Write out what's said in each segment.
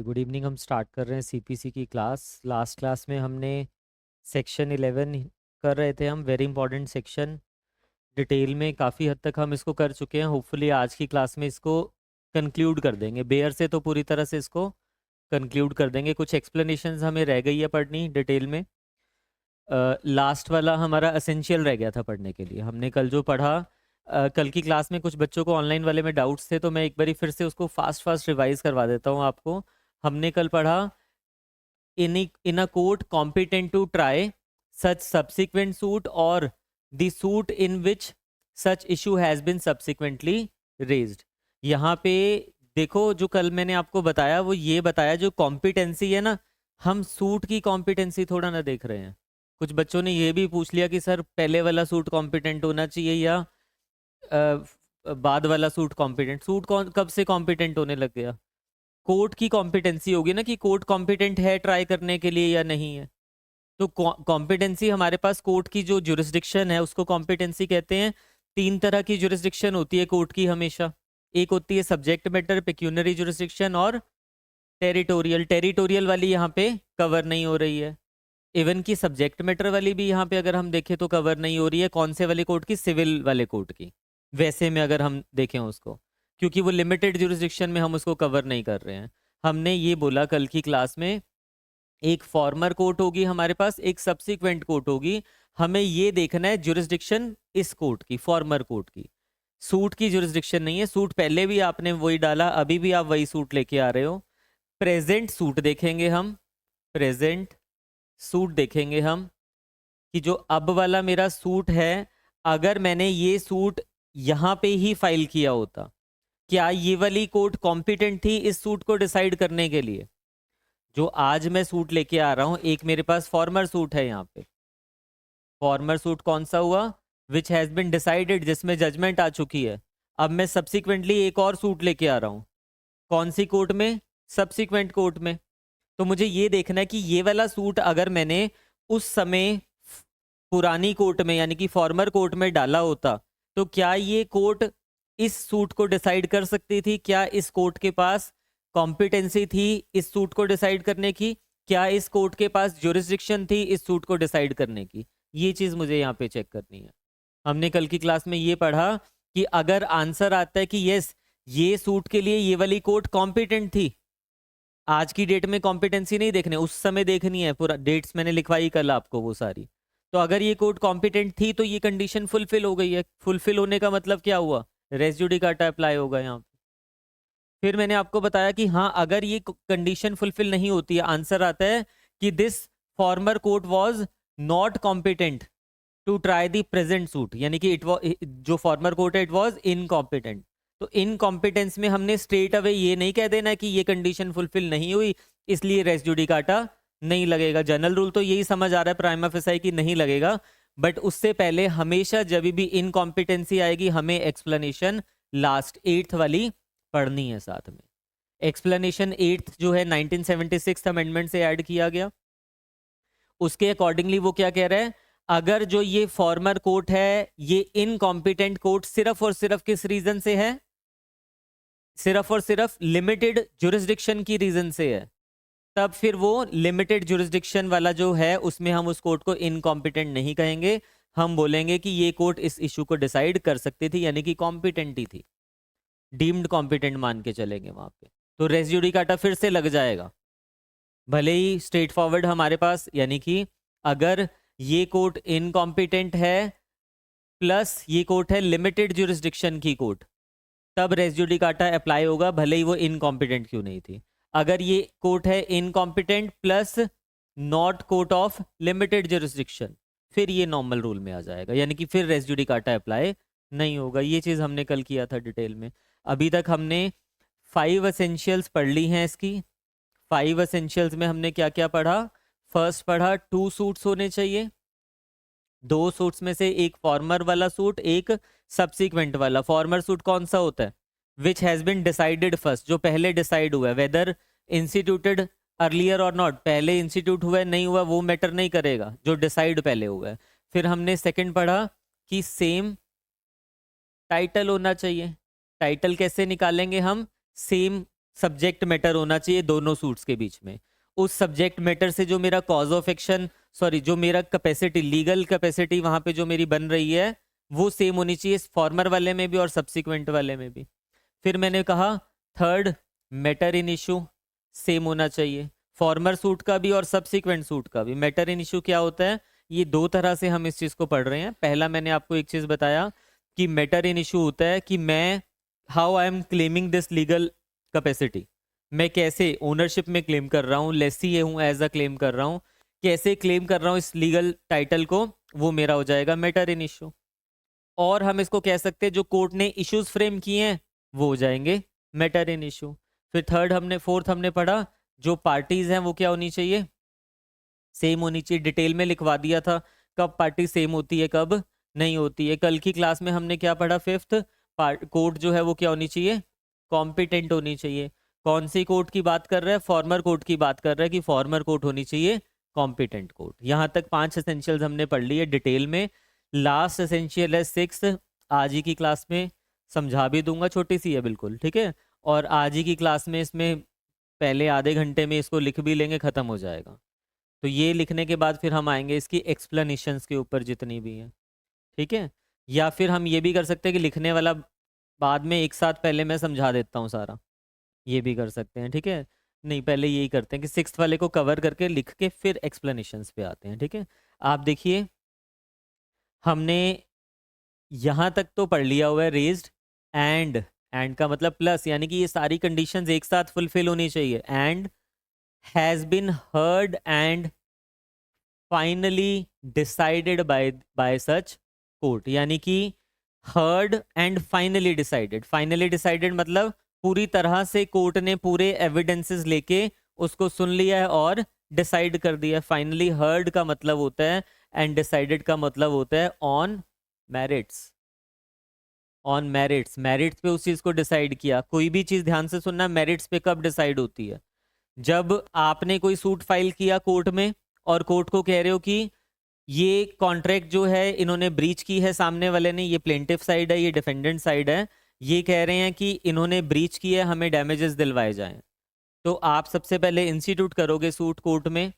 Good evening. हम start कर रहे हैं सीपीसी की क्लास। लास्ट क्लास में हमने सेक्शन 11 कर रहे थे। हम वेरी इंपॉर्टेंट सेक्शन डिटेल में काफ़ी हद तक हम इसको कर चुके हैं। होपफुली आज की क्लास में इसको कंक्लूड कर देंगे। बेयर से तो पूरी तरह से इसको कंक्लूड कर देंगे। कुछ एक्सप्लेनेशंस हमें रह गई है पढ़नी डिटेल में। लास्ट वाला हमारा असेंशियल रह गया था पढ़ने के लिए। हमने कल जो पढ़ा, कल की क्लास में कुछ बच्चों को ऑनलाइन वाले में डाउट्स थे, तो मैं एक बारी फिर से उसको फास्ट फास्ट रिवाइज करवा देता हूँ आपको। हमने कल पढ़ा in a court competent to try such subsequent suit or the suit in which such issue has been subsequently raised। यहाँ पे देखो, जो कल मैंने आपको बताया वो ये बताया, जो कॉम्पिटेंसी है ना, हम सूट की कॉम्पिटेंसी थोड़ा ना देख रहे हैं। कुछ बच्चों ने ये भी पूछ लिया कि सर पहले वाला सूट कॉम्पिटेंट होना चाहिए या बाद वाला सूट कॉम्पिटेंट। सूट कौन कब से कॉम्पिटेंट होने लग गया? कोर्ट की कॉम्पिटेंसी होगी ना, कि कोर्ट कॉम्पिटेंट है ट्राई करने के लिए या नहीं है। तो कॉम्पिटेंसी हमारे पास कोर्ट की जो जुरिस्डिक्शन है उसको कॉम्पिटेंसी कहते हैं। तीन तरह की जुरिस्डिक्शन होती है कोर्ट की हमेशा। एक होती है सब्जेक्ट मैटर, पेक्यूनरी जुरिस्डिक्शन, और टेरिटोरियल। टेरिटोरियल वाली यहाँ पे कवर नहीं हो रही है। इवन की सब्जेक्ट मैटर वाली भी यहाँ पे अगर हम देखें तो कवर नहीं हो रही है। कौन से वाले कोर्ट की? सिविल वाले कोर्ट की। वैसे में अगर हम देखें उसको, क्योंकि वो लिमिटेड जुरिस्डिक्शन में हम उसको कवर नहीं कर रहे हैं। हमने ये बोला कल की क्लास में, एक फॉर्मर कोर्ट होगी हमारे पास, एक सब्सिक्वेंट कोर्ट होगी। हमें ये देखना है जुरिस्डिक्शन इस कोर्ट की, फॉर्मर कोर्ट की। सूट की जुरिस्डिक्शन नहीं है। सूट पहले भी आपने वही डाला, अभी भी आप वही सूट लेके आ रहे हो। प्रेजेंट सूट देखेंगे हम, प्रेजेंट सूट देखेंगे हम, कि जो अब वाला मेरा सूट है, अगर मैंने ये सूट यहाँ पे ही फाइल किया होता, क्या ये वाली कोर्ट कॉम्पिटेंट थी इस सूट को डिसाइड करने के लिए? जो आज मैं सूट लेके आ रहा हूं, एक मेरे पास फॉर्मर सूट है यहाँ पे। फॉर्मर सूट कौन सा हुआ? विच हैज बिन डिसाइडेड, जिसमें जजमेंट आ चुकी है। अब मैं सब्सिक्वेंटली एक और सूट लेके आ रहा हूं। कौन सी कोर्ट में? सब्सिक्वेंट कोर्ट में। तो मुझे ये देखना है कि ये वाला सूट अगर मैंने उस समय पुरानी कोर्ट में यानी कि फॉर्मर कोर्ट में डाला होता, तो क्या ये कोर्ट इस सूट को डिसाइड कर सकती थी? क्या इस कोर्ट के पास कॉम्पिटेंसी थी इस सूट को डिसाइड करने की? क्या इस कोर्ट के पास ज्यूरिसडिक्शन थी इस सूट को डिसाइड करने की? ये चीज मुझे यहाँ पे चेक करनी है। हमने कल की क्लास में ये पढ़ा कि अगर आंसर आता है कि यस, ये सूट के लिए ये वाली कोर्ट कॉम्पिटेंट थी, आज की डेट में कॉम्पिटेंसी नहीं देखने, उस समय देखनी है। पूरा डेट्स मैंने लिखवाई कल आपको वो सारी। तो अगर ये कोर्ट कॉम्पिटेंट थी तो ये कंडीशन फुलफिल हो गई है। फुलफिल होने का मतलब क्या हुआ? रेस जुडिकाटा अप्लाई होगा यहाँ पे। फिर मैंने आपको बताया कि हाँ, अगर ये कंडीशन फुलफिल नहीं होती है, आंसर आता है कि this former court was not competent to try the present suit, यानी कि इट वाज, जो फॉर्मर कोर्ट है, इट वाज इनकॉम्पिटेंट। तो इनकॉम्पिटेंस में हमने स्ट्रेट अवे ये नहीं कह देना कि ये कंडीशन फुलफिल नहीं हुई इसलिए रेस जुडिकाटा नहीं लगेगा। जनरल रूल तो यही समझ आ रहा है प्राइमा फेसाई की नहीं लगेगा। बट उससे पहले हमेशा जब भी इनकॉम्पिटेंसी आएगी, हमें एक्सप्लेनेशन लास्ट 8th वाली पढ़नी है साथ में। एक्सप्लेनेशन 8th जो है 1976 अमेंडमेंट से ऐड किया गया। उसके अकॉर्डिंगली वो क्या कह रहा है? अगर जो ये फॉर्मर कोर्ट है ये इनकॉम्पिटेंट कोर्ट सिर्फ और सिर्फ किस रीजन से है? सिर्फ और सिर्फ लिमिटेड जुरिस्डिक्शन की रीजन से है, तब फिर वो लिमिटेड जुरिस्डिक्शन वाला जो है उसमें हम उस कोर्ट को इनकॉम्पिटेंट नहीं कहेंगे। हम बोलेंगे कि ये कोर्ट इस इशू को डिसाइड कर सकती थी, यानी कि कॉम्पिटेंट ही थी। डीम्ड कॉम्पिटेंट मान के चलेंगे वहां पे। तो रेस जुडिकाटा फिर से लग जाएगा, भले ही स्ट्रेट फॉरवर्ड हमारे पास, यानी कि अगर ये कोर्ट इनकॉम्पिटेंट है प्लस ये कोर्ट है लिमिटेड जुरिस्डिक्शन की कोर्ट, तब रेस जुडिकाटा अप्लाई होगा, भले ही वो इनकॉम्पिटेंट क्यों नहीं थी। अगर ये कोर्ट है incompetent plus not court of limited jurisdiction, फिर ये नॉर्मल रूल में आ जाएगा, यानी कि फिर रेस जुडिकाटा अप्लाई नहीं होगा। ये चीज हमने कल किया था डिटेल में। अभी तक हमने 5 एसेंशियल्स पढ़ ली हैं इसकी। 5 एसेंशियल्स में हमने क्या क्या पढ़ा? फर्स्ट पढ़ा 2 सूट्स होने चाहिए। 2 सूट्स में से एक फॉर्मर वाला सूट, एक सब्सिक्वेंट वाला। फॉर्मर सूट कौन सा होता है? Which has been decided first, जो पहले डिसाइड हुआ है, वेदर इंस्टीट्यूटेड अर्लियर और नॉट। पहले इंस्टीट्यूट हुआ है नहीं हुआ वो मैटर नहीं करेगा, जो डिसाइड पहले हुआ है। फिर हमने सेकंड पढ़ा कि सेम टाइटल होना चाहिए। टाइटल कैसे निकालेंगे हम? सेम सब्जेक्ट मैटर होना चाहिए दोनों सूट्स के बीच में। उस सब्जेक्ट मैटर से जो मेरा कॉज ऑफ एक्शन, सॉरी, जो मेरा कैपेसिटी, लीगल कैपेसिटी वहां पे जो मेरी बन रही है, वो सेम होनी चाहिए फॉर्मर वाले में भी और सब्सिक्वेंट वाले में भी। फिर मैंने कहा third, matter in issue same होना चाहिए, फॉर्मर सूट का भी और सब्सिक्वेंट सूट का भी। मैटर इन इशू क्या होता है, ये दो तरह से हम इस चीज को पढ़ रहे हैं। पहला मैंने आपको एक चीज बताया कि मैटर इन इशू होता है कि मैं, how I am claiming this legal capacity, मैं कैसे ओनरशिप में क्लेम कर रहा हूँ, लेसी हूँ एज अ क्लेम कर रहा हूँ, कैसे क्लेम कर रहा हूँ इस लीगल टाइटल को, वो मेरा हो जाएगा मैटर इन इशू। और हम इसको कह सकते हैं जो कोर्ट ने इश्यूज फ्रेम किए हैं वो हो जाएंगे मैटर इन इशू। फिर फोर्थ हमने पढ़ा जो पार्टीज हैं वो क्या होनी चाहिए, सेम होनी चाहिए। डिटेल में लिखवा दिया था कब पार्टी सेम होती है कब नहीं होती है। कल की क्लास में हमने क्या पढ़ा, फिफ्थ, कोर्ट जो है वो क्या होनी चाहिए, कॉम्पिटेंट होनी चाहिए। कौन सी कोर्ट की बात कर रहा है, फॉर्मर कोर्ट की बात कर रहा है कि फॉर्मर कोर्ट होनी चाहिए कॉम्पिटेंट कोर्ट। यहाँ तक 5 एसेंशियल्स हमने पढ़ लिए डिटेल में। लास्ट एसेंशियल है 6, आज ही की क्लास में समझा भी दूंगा, छोटी सी है बिल्कुल, ठीक है। और आज ही की क्लास में इसमें पहले आधे घंटे में इसको लिख भी लेंगे, खत्म हो जाएगा। तो ये लिखने के बाद फिर हम आएंगे इसकी एक्सप्लेनेशंस के ऊपर जितनी भी हैं, ठीक है। या फिर हम ये भी कर सकते हैं कि लिखने वाला बाद में एक साथ पहले मैं समझा देता हूँ सारा, ये भी कर सकते हैं, ठीक है। नहीं, पहले यही करते हैं कि 6th वाले को कवर करके लिख के फिर एक्सप्लेनेशंस पे आते हैं, ठीक है। आप देखिए हमने यहाँ तक तो पढ़ लिया हुआ है रेज्ड, एंड का मतलब प्लस, यानी कि ये सारी कंडीशंस एक साथ फुलफिल होनी चाहिए। And has been heard and finally decided by such court, यानी कि heard and finally decided. Finally decided मतलब पूरी तरह से कोर्ट ने पूरे एविडेंसेस लेके उसको सुन लिया है और डिसाइड कर दिया। फाइनली हर्ड का मतलब होता है एंड डिसाइडेड का मतलब होता है on merits. On merits, merits पे उस चीज को डिसाइड किया। कोई भी चीज ध्यान से सुनना, मेरिट्स पे कब डिसाइड होती है, जब आपने कोई सूट फाइल किया कोर्ट में और कोर्ट को कह रहे हो कि ये कॉन्ट्रैक्ट जो है इन्होंने ब्रीच की है, सामने वाले ने, ये प्लेंटिफ साइड है ये डिफेंडेंट साइड है, ये कह रहे हैं कि इन्होंने ब्रीच की है, हमें डैमेजेस दिलवाए जाएं। तो आप सबसे पहले इंस्टीट्यूट करोगे सूट कोर्ट में,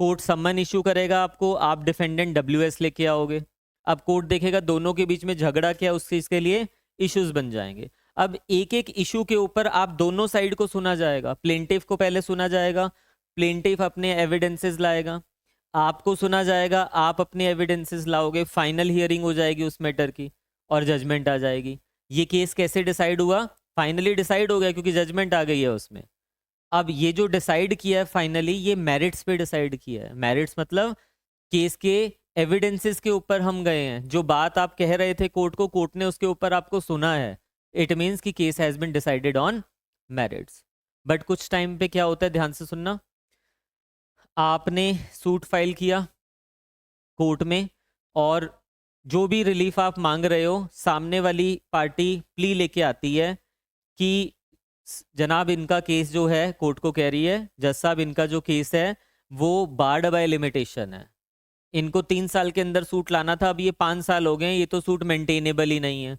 कोर्ट सम्मन इशू करेगा आपको, आप डिफेंडेंट डब्ल्यूएस लेके आओगे। अब कोर्ट देखेगा दोनों के बीच में झगड़ा क्या, उस चीज के लिए इश्यूज बन जाएंगे। अब एक एक इशू के ऊपर आप दोनों साइड को सुना जाएगा। प्लेंटिफ को पहले सुना जाएगा, प्लेंटिफ अपने एविडेंसेस लाएगा, आपको सुना जाएगा, आप अपने एविडेंसेस लाओगे, फाइनल हियरिंग हो जाएगी उस मैटर की और जजमेंट आ जाएगी। ये केस कैसे डिसाइड हुआ, फाइनली डिसाइड हो गया क्योंकि जजमेंट आ गई है उसमें। अब ये जो डिसाइड किया है फाइनली, ये मेरिट्स पे डिसाइड किया है। मेरिट्स मतलब केस के एविडेंसेस के ऊपर हम गए हैं, जो बात आप कह रहे थे कोर्ट को, कोर्ट ने उसके ऊपर आपको सुना है। इट मीन्स कि case has been decided on merits. But कुछ टाइम पे क्या होता है, ध्यान से सुनना, आपने सूट फाइल किया कोर्ट में और जो भी रिलीफ आप मांग रहे हो, सामने वाली पार्टी प्ली लेके आती है कि जनाब इनका केस जो है, कोर्ट को कह रही है जज साहब इनका जो केस है वो बार्ड बाय लिमिटेशन है, इनको 3 साल के अंदर सूट लाना था, अब ये 5 साल हो गए हैं, ये तो सूट मेंटेनेबल ही नहीं है।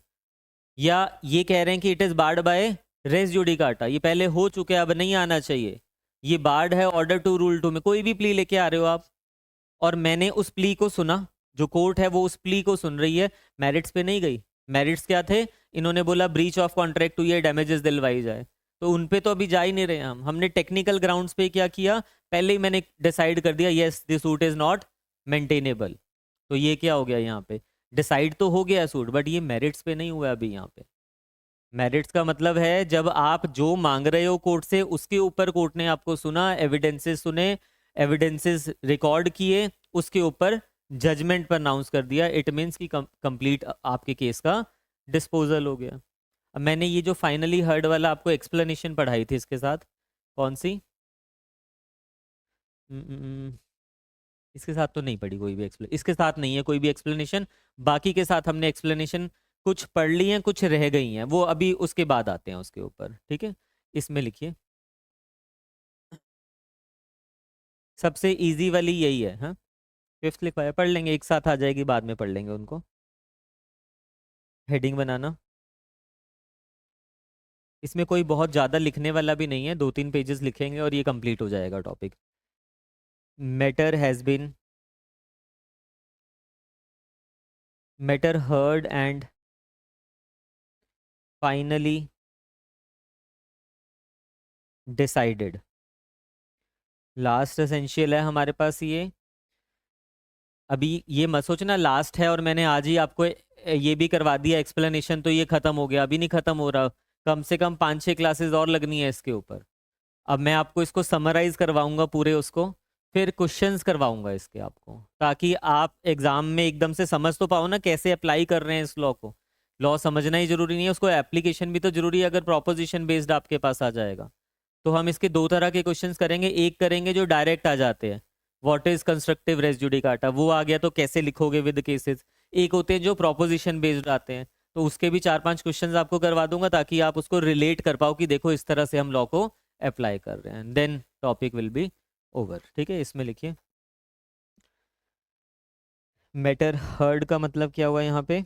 या ये कह रहे हैं कि it is barred by res judicata, ये पहले हो चुके हैं अब नहीं आना चाहिए, ये बार्ड है ऑर्डर टू रूल 2 में। कोई भी प्ली लेके आ रहे हो आप, और मैंने उस प्ली को सुना, जो कोर्ट है वो उस प्ली को सुन रही है, मेरिट्स पे नहीं गई। मेरिट्स क्या थे, इन्होंने बोला ब्रीच ऑफ कॉन्ट्रैक्ट हुई है, डैमेजेस दिलवाई जाए, तो उन पे तो अभी जा ही नहीं रहे हम। हमने टेक्निकल ग्राउंड्स पे क्या किया, पहले ही मैंने डिसाइड कर दिया yes this suit is not maintainable. तो ये क्या हो गया, यहाँ पे डिसाइड तो हो गया सूट, बट ये मेरिट्स पे नहीं हुआ अभी। यहाँ पे मेरिट्स का मतलब है जब आप जो मांग रहे हो कोर्ट से उसके ऊपर कोर्ट ने आपको सुना, एविडेंसेस सुने, एविडेंसेस रिकॉर्ड किए, उसके ऊपर जजमेंट प्रनाउंस कर दिया। इट मीन्स कि कंप्लीट आपके केस का डिस्पोजल हो गया। अब मैंने ये जो फाइनली हर्ड वाला आपको एक्सप्लेनेशन पढ़ाई थी, इसके साथ कौन सी, इसके साथ तो नहीं पढ़ी कोई भी एक्सप्लेन, इसके साथ नहीं है कोई भी एक्सप्लेनेशन। बाकी के साथ हमने एक्सप्लेनेशन कुछ पढ़ ली हैं, कुछ रह गई हैं, वो अभी उसके बाद आते हैं उसके ऊपर, ठीक है। इसमें लिखिए सबसे इजी वाली यही है, हाँ। फिफ्थ लिखवाया, पढ़ लेंगे एक साथ आ जाएगी, बाद में पढ़ लेंगे उनको। हेडिंग बनाना, इसमें कोई बहुत ज़्यादा लिखने वाला भी नहीं है, 2-3 पेजेस लिखेंगे और ये कंप्लीट हो जाएगा topic. Matter heard and finally decided. Last essential है हमारे पास ये। अभी ये मत सोचना लास्ट है और मैंने आज ही आपको ये भी करवा दिया एक्सप्लेनेशन तो ये खत्म हो गया, अभी नहीं खत्म हो रहा। कम से कम 5-6 क्लासेस और लगनी है इसके ऊपर। अब मैं आपको इसको समराइज करवाऊंगा पूरे उसको, फिर क्वेश्चंस करवाऊंगा इसके आपको, ताकि आप एग्जाम में एकदम से समझ तो पाओ ना कैसे अप्लाई कर रहे हैं इस लॉ को। लॉ समझना ही जरूरी नहीं है, उसको एप्लीकेशन भी तो जरूरी है। अगर प्रोपोजिशन बेस्ड आपके पास आ जाएगा तो हम इसके 2 तरह के क्वेश्चंस करेंगे। एक करेंगे जो डायरेक्ट आ जाते हैं, what is constructive res judicata, वो आ गया तो कैसे लिखोगे विद केसेस। एक होते हैं जो प्रोपोजिशन बेस्ड आते हैं, तो उसके भी 4-5 क्वेश्चंस आपको करवा दूंगा ताकि आप उसको रिलेट कर पाओ कि देखो इस तरह से हम लॉ को अप्लाई कर रहे हैं। Then topic will be over. ठीक है, इसमें लिखिए मैटर हर्ड का मतलब क्या हुआ यहाँ पे,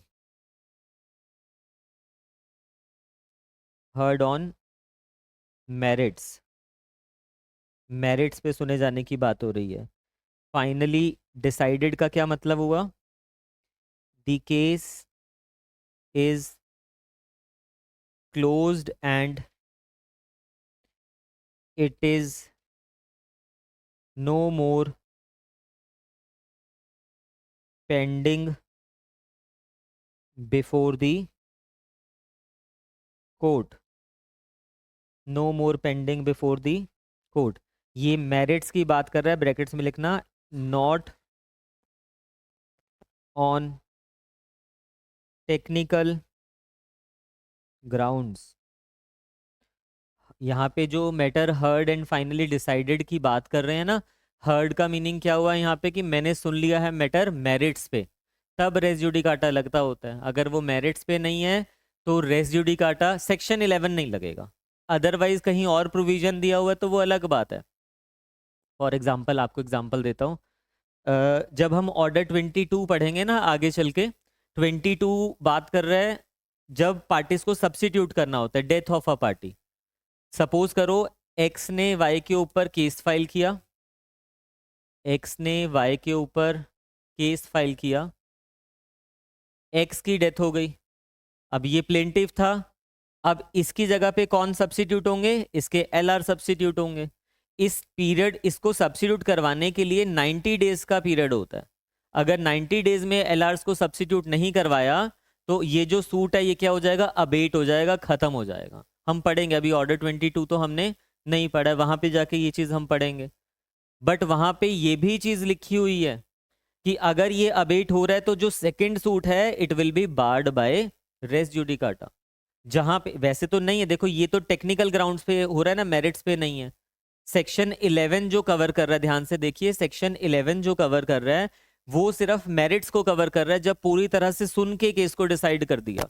हर्ड ऑन मेरिट्स, मेरिट्स पे सुने जाने की बात हो रही है। फाइनली डिसाइडेड का क्या मतलब हुआ, the case is closed and it is no more pending before the court, no more pending before the court. ये मेरिट्स की बात कर रहा है, ब्रैकेट्स में लिखना नॉट ऑन टेक्निकल ग्राउंड्स। यहाँ पे जो matter heard and finally decided की बात कर रहे हैं ना, हर्ड का मीनिंग क्या हुआ यहाँ पे कि मैंने सुन लिया है मैटर मेरिट्स पे, तब रेस जुडिकाटा लगता होता है। अगर वो मेरिट्स पे नहीं है तो रेस जुडिकाटा सेक्शन 11 नहीं लगेगा। अदरवाइज कहीं और प्रोविजन दिया हुआ है तो वो अलग बात है। फॉर एग्जाम्पल आपको एग्जाम्पल देता हूँ, जब हम ऑर्डर 22 पढ़ेंगे ना आगे चल के, 22 बात कर रहा है जब पार्टीज को सब्सिट्यूट करना होता है, death of a party. Suppose करो एक्स ने वाई के ऊपर केस फाइल किया, एक्स ने वाई के ऊपर केस फाइल किया, एक्स की डेथ हो गई। अब ये प्लेंटिव था, अब इसकी जगह पे कौन सब्सिट्यूट होंगे, इसके एलआर सब्सिट्यूट होंगे। इस पीरियड, इसको सब्सिट्यूट करवाने के लिए 90 डेज का पीरियड होता है। अगर 90 डेज में एलआर्स को सब्सिट्यूट नहीं करवाया तो ये जो सूट है ये क्या हो जाएगा, अबेट हो जाएगा, खत्म हो जाएगा। हम पढ़ेंगे, अभी ऑर्डर 22 तो हमने नहीं पढ़ा है, वहां पे जाके ये चीज हम पढ़ेंगे। बट वहां पे ये भी चीज लिखी हुई है कि अगर ये अबेट हो रहा है तो जो सेकंड सूट है it will be barred by res judicata. जहां पे वैसे तो नहीं है, देखो ये तो टेक्निकल ग्राउंड्स पे हो रहा है ना, मेरिट्स पे नहीं है। सेक्शन 11 जो कवर कर रहा है, ध्यान से देखिए, सेक्शन 11 जो कवर कर रहा है वो सिर्फ मेरिट्स को कवर कर रहा है, जब पूरी तरह से सुन के केस को डिसाइड कर दिया।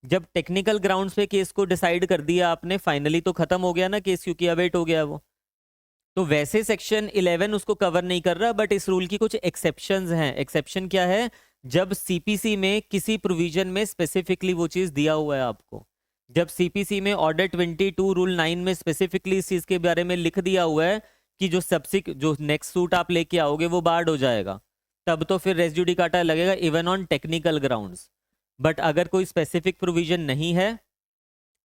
जब टेक्निकल ग्राउंड्स पे केस को डिसाइड कर दिया आपने, फाइनली तो खत्म हो गया ना केस, क्योंकि अवेट हो गया वो। तो वैसे सेक्शन 11 उसको कवर नहीं कर रहा, बट इस रूल की कुछ एक्सेप्शंस हैं। एक्सेप्शन क्या है, जब सीपीसी में किसी प्रोविजन में स्पेसिफिकली वो चीज दिया हुआ है आपको, जब सीपीसी में ऑर्डर 22 रूल 9 में स्पेसिफिकली इस चीज के बारे में लिख दिया हुआ है कि जो नेक्स्ट सूट आप लेके आओगे वो बार्ड हो जाएगा, तब तो फिर रेस जुडिकाटा लगेगा even on technical grounds. But अगर कोई स्पेसिफिक प्रोविजन नहीं है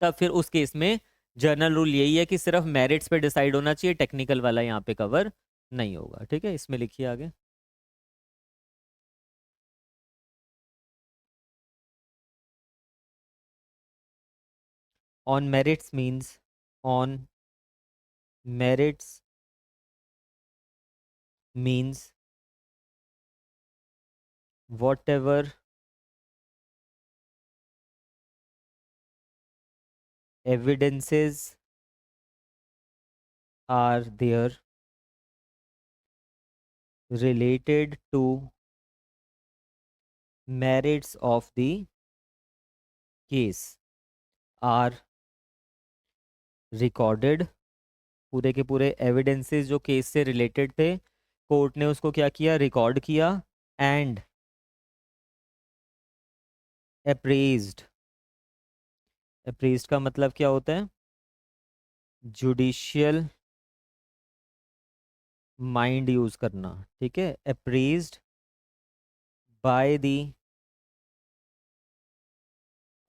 तब फिर उस केस में जर्नल रूल यही है कि सिर्फ मेरिट्स पे डिसाइड होना चाहिए, टेक्निकल वाला यहाँ पे कवर नहीं होगा। ठीक है, इसमें लिखिए आगे। On merits means, on merits means whatever evidences are there related to merits of the case are recorded। पूरे के पूरे एविडेंसेस जो केस से रिलेटेड थे, कोर्ट ने उसको क्या किया, रिकॉर्ड किया। एंड अप्रेज्ड, अप्रेज्ड का मतलब क्या होता है, जुडिशियल माइंड यूज करना, ठीक है, appraised by the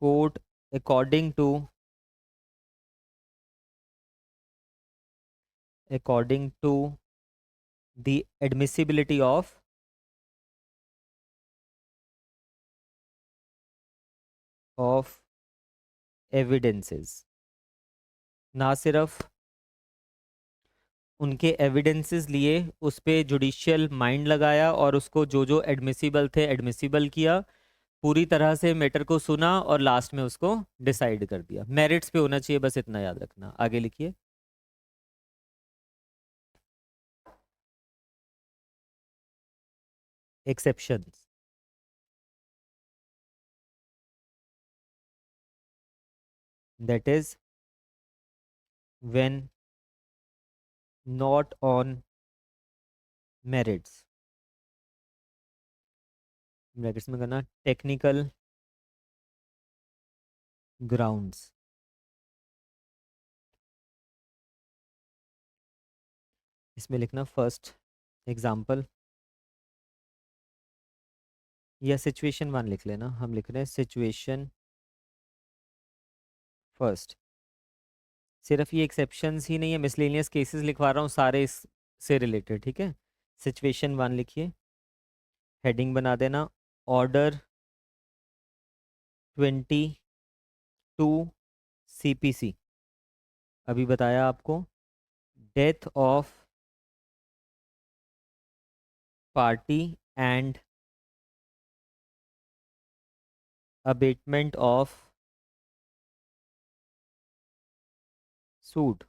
court according to the admissibility of evidences. ना सिर्फ उनके एविडेंसेस लिए, उस पे जुडिशियल माइंड लगाया और उसको जो जो एडमिसिबल थे एडमिसिबल किया, पूरी तरह से मैटर को सुना और लास्ट में उसको डिसाइड कर दिया। मेरिट्स पे होना चाहिए, बस इतना याद रखना। आगे लिखिए। Exceptions. That is when not on merits, brackets में करना, टेक्निकल ग्राउंड्स। इसमें लिखना फर्स्ट एग्जाम्पल, या सिचुएशन वन लिख लेना। हम लिख रहे हैं सिचुएशन फर्स्ट। सिर्फ ये एक्सेप्शंस ही नहीं है, मिसलेनियस केसेस लिखवा रहा हूँ सारे इससे रिलेटेड, ठीक है। सिचुएशन वन लिखिए, हेडिंग बना देना ऑर्डर 22 CPC। अभी बताया आपको, death of party and abatement of suit.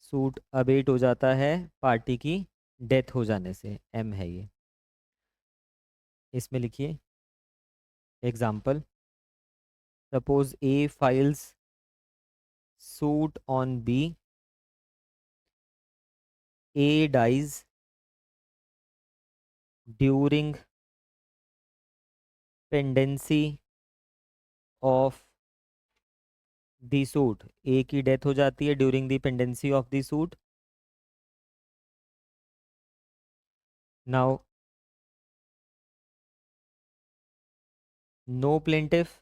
Suit abate हो जाता है पार्टी की डेथ हो जाने से, एम है ये। इसमें लिखिए example, suppose A files suit on B, A dies during pendency of the suit. A की डेथ हो जाती है during the pendency of the suit. Now no plaintiff,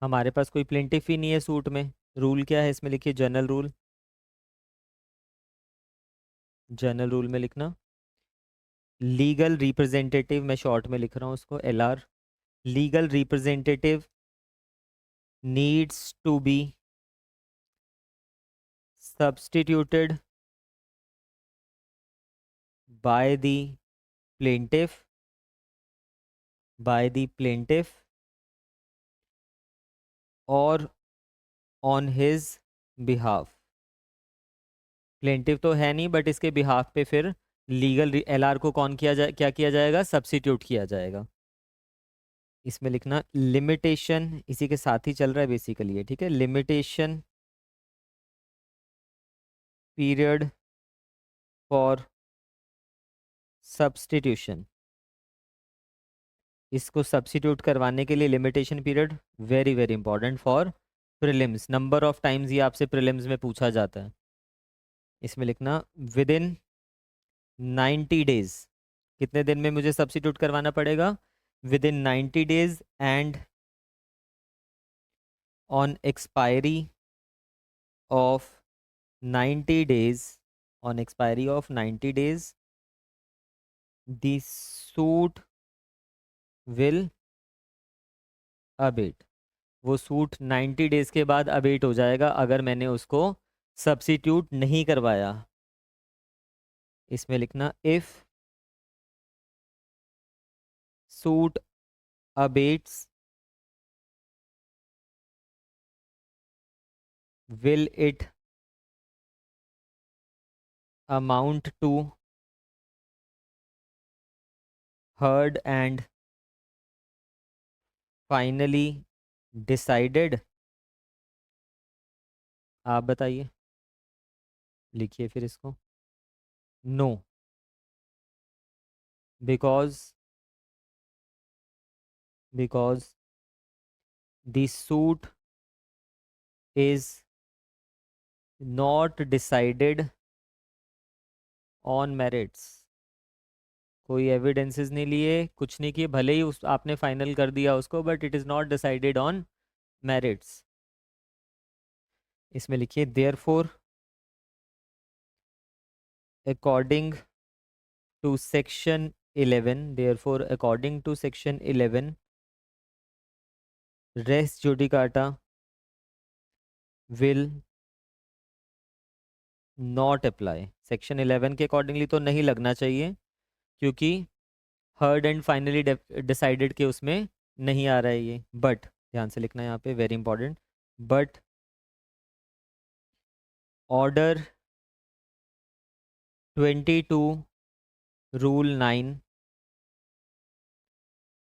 हमारे पास कोई प्लेंटिफ ही नहीं है सूट में। रूल क्या है इसमें लिखिए, जनरल रूल। जनरल रूल में लिखना लीगल रिप्रेजेंटेटिव, मैं शॉर्ट में लिख रहा हूँ उसको LR, legal representative needs to be substituted by the plaintiff, और ऑन हिज बिहाफ। प्लेंटिव तो है नहीं, बट इसके बिहाफ पे फिर लीगल LR को कौन किया जाए, क्या किया जाएगा, सब्स्टिट्यूट किया जाएगा। इसमें लिखना लिमिटेशन, इसी के साथ ही चल रहा है बेसिकली ये, ठीक है। लिमिटेशन पीरियड फॉर सब्स्टिट्यूशन, इसको सब्स्टिट्यूट करवाने के लिए limitation period very very important for prelims. Number of times ये आपसे प्रीलिम्स में पूछा जाता है। इसमें लिखना विद इन 90 डेज, कितने दिन में मुझे सब्स्टिट्यूट करवाना पड़ेगा, with in 90 days, and on expiry of 90 days, on expiry of 90 days the suit will abate. वो सूट 90 डेज के बाद अबेट हो जाएगा अगर मैंने उसको सब्स्टिट्यूट नहीं करवाया। इसमें लिखना if suit abates will it amount to heard and finally decided। आप बताइए, लिखिए फिर इसको। No, because the suit is not decided on merits. कोई एविडेंसेस नहीं लिए, कुछ नहीं किए, भले ही उस आपने फाइनल कर दिया उसको, but it is not decided on merits. इसमें लिखिए therefore according to section 11, therefore according to section 11 res judicata will not apply. Section 11 के अकॉर्डिंगली तो नहीं लगना चाहिए, क्योंकि हर्ड एंड फाइनली डिसाइडेड के उसमें नहीं आ रहा है ये। बट ध्यान से लिखना है यहाँ पे, very important, but order 22 rule 9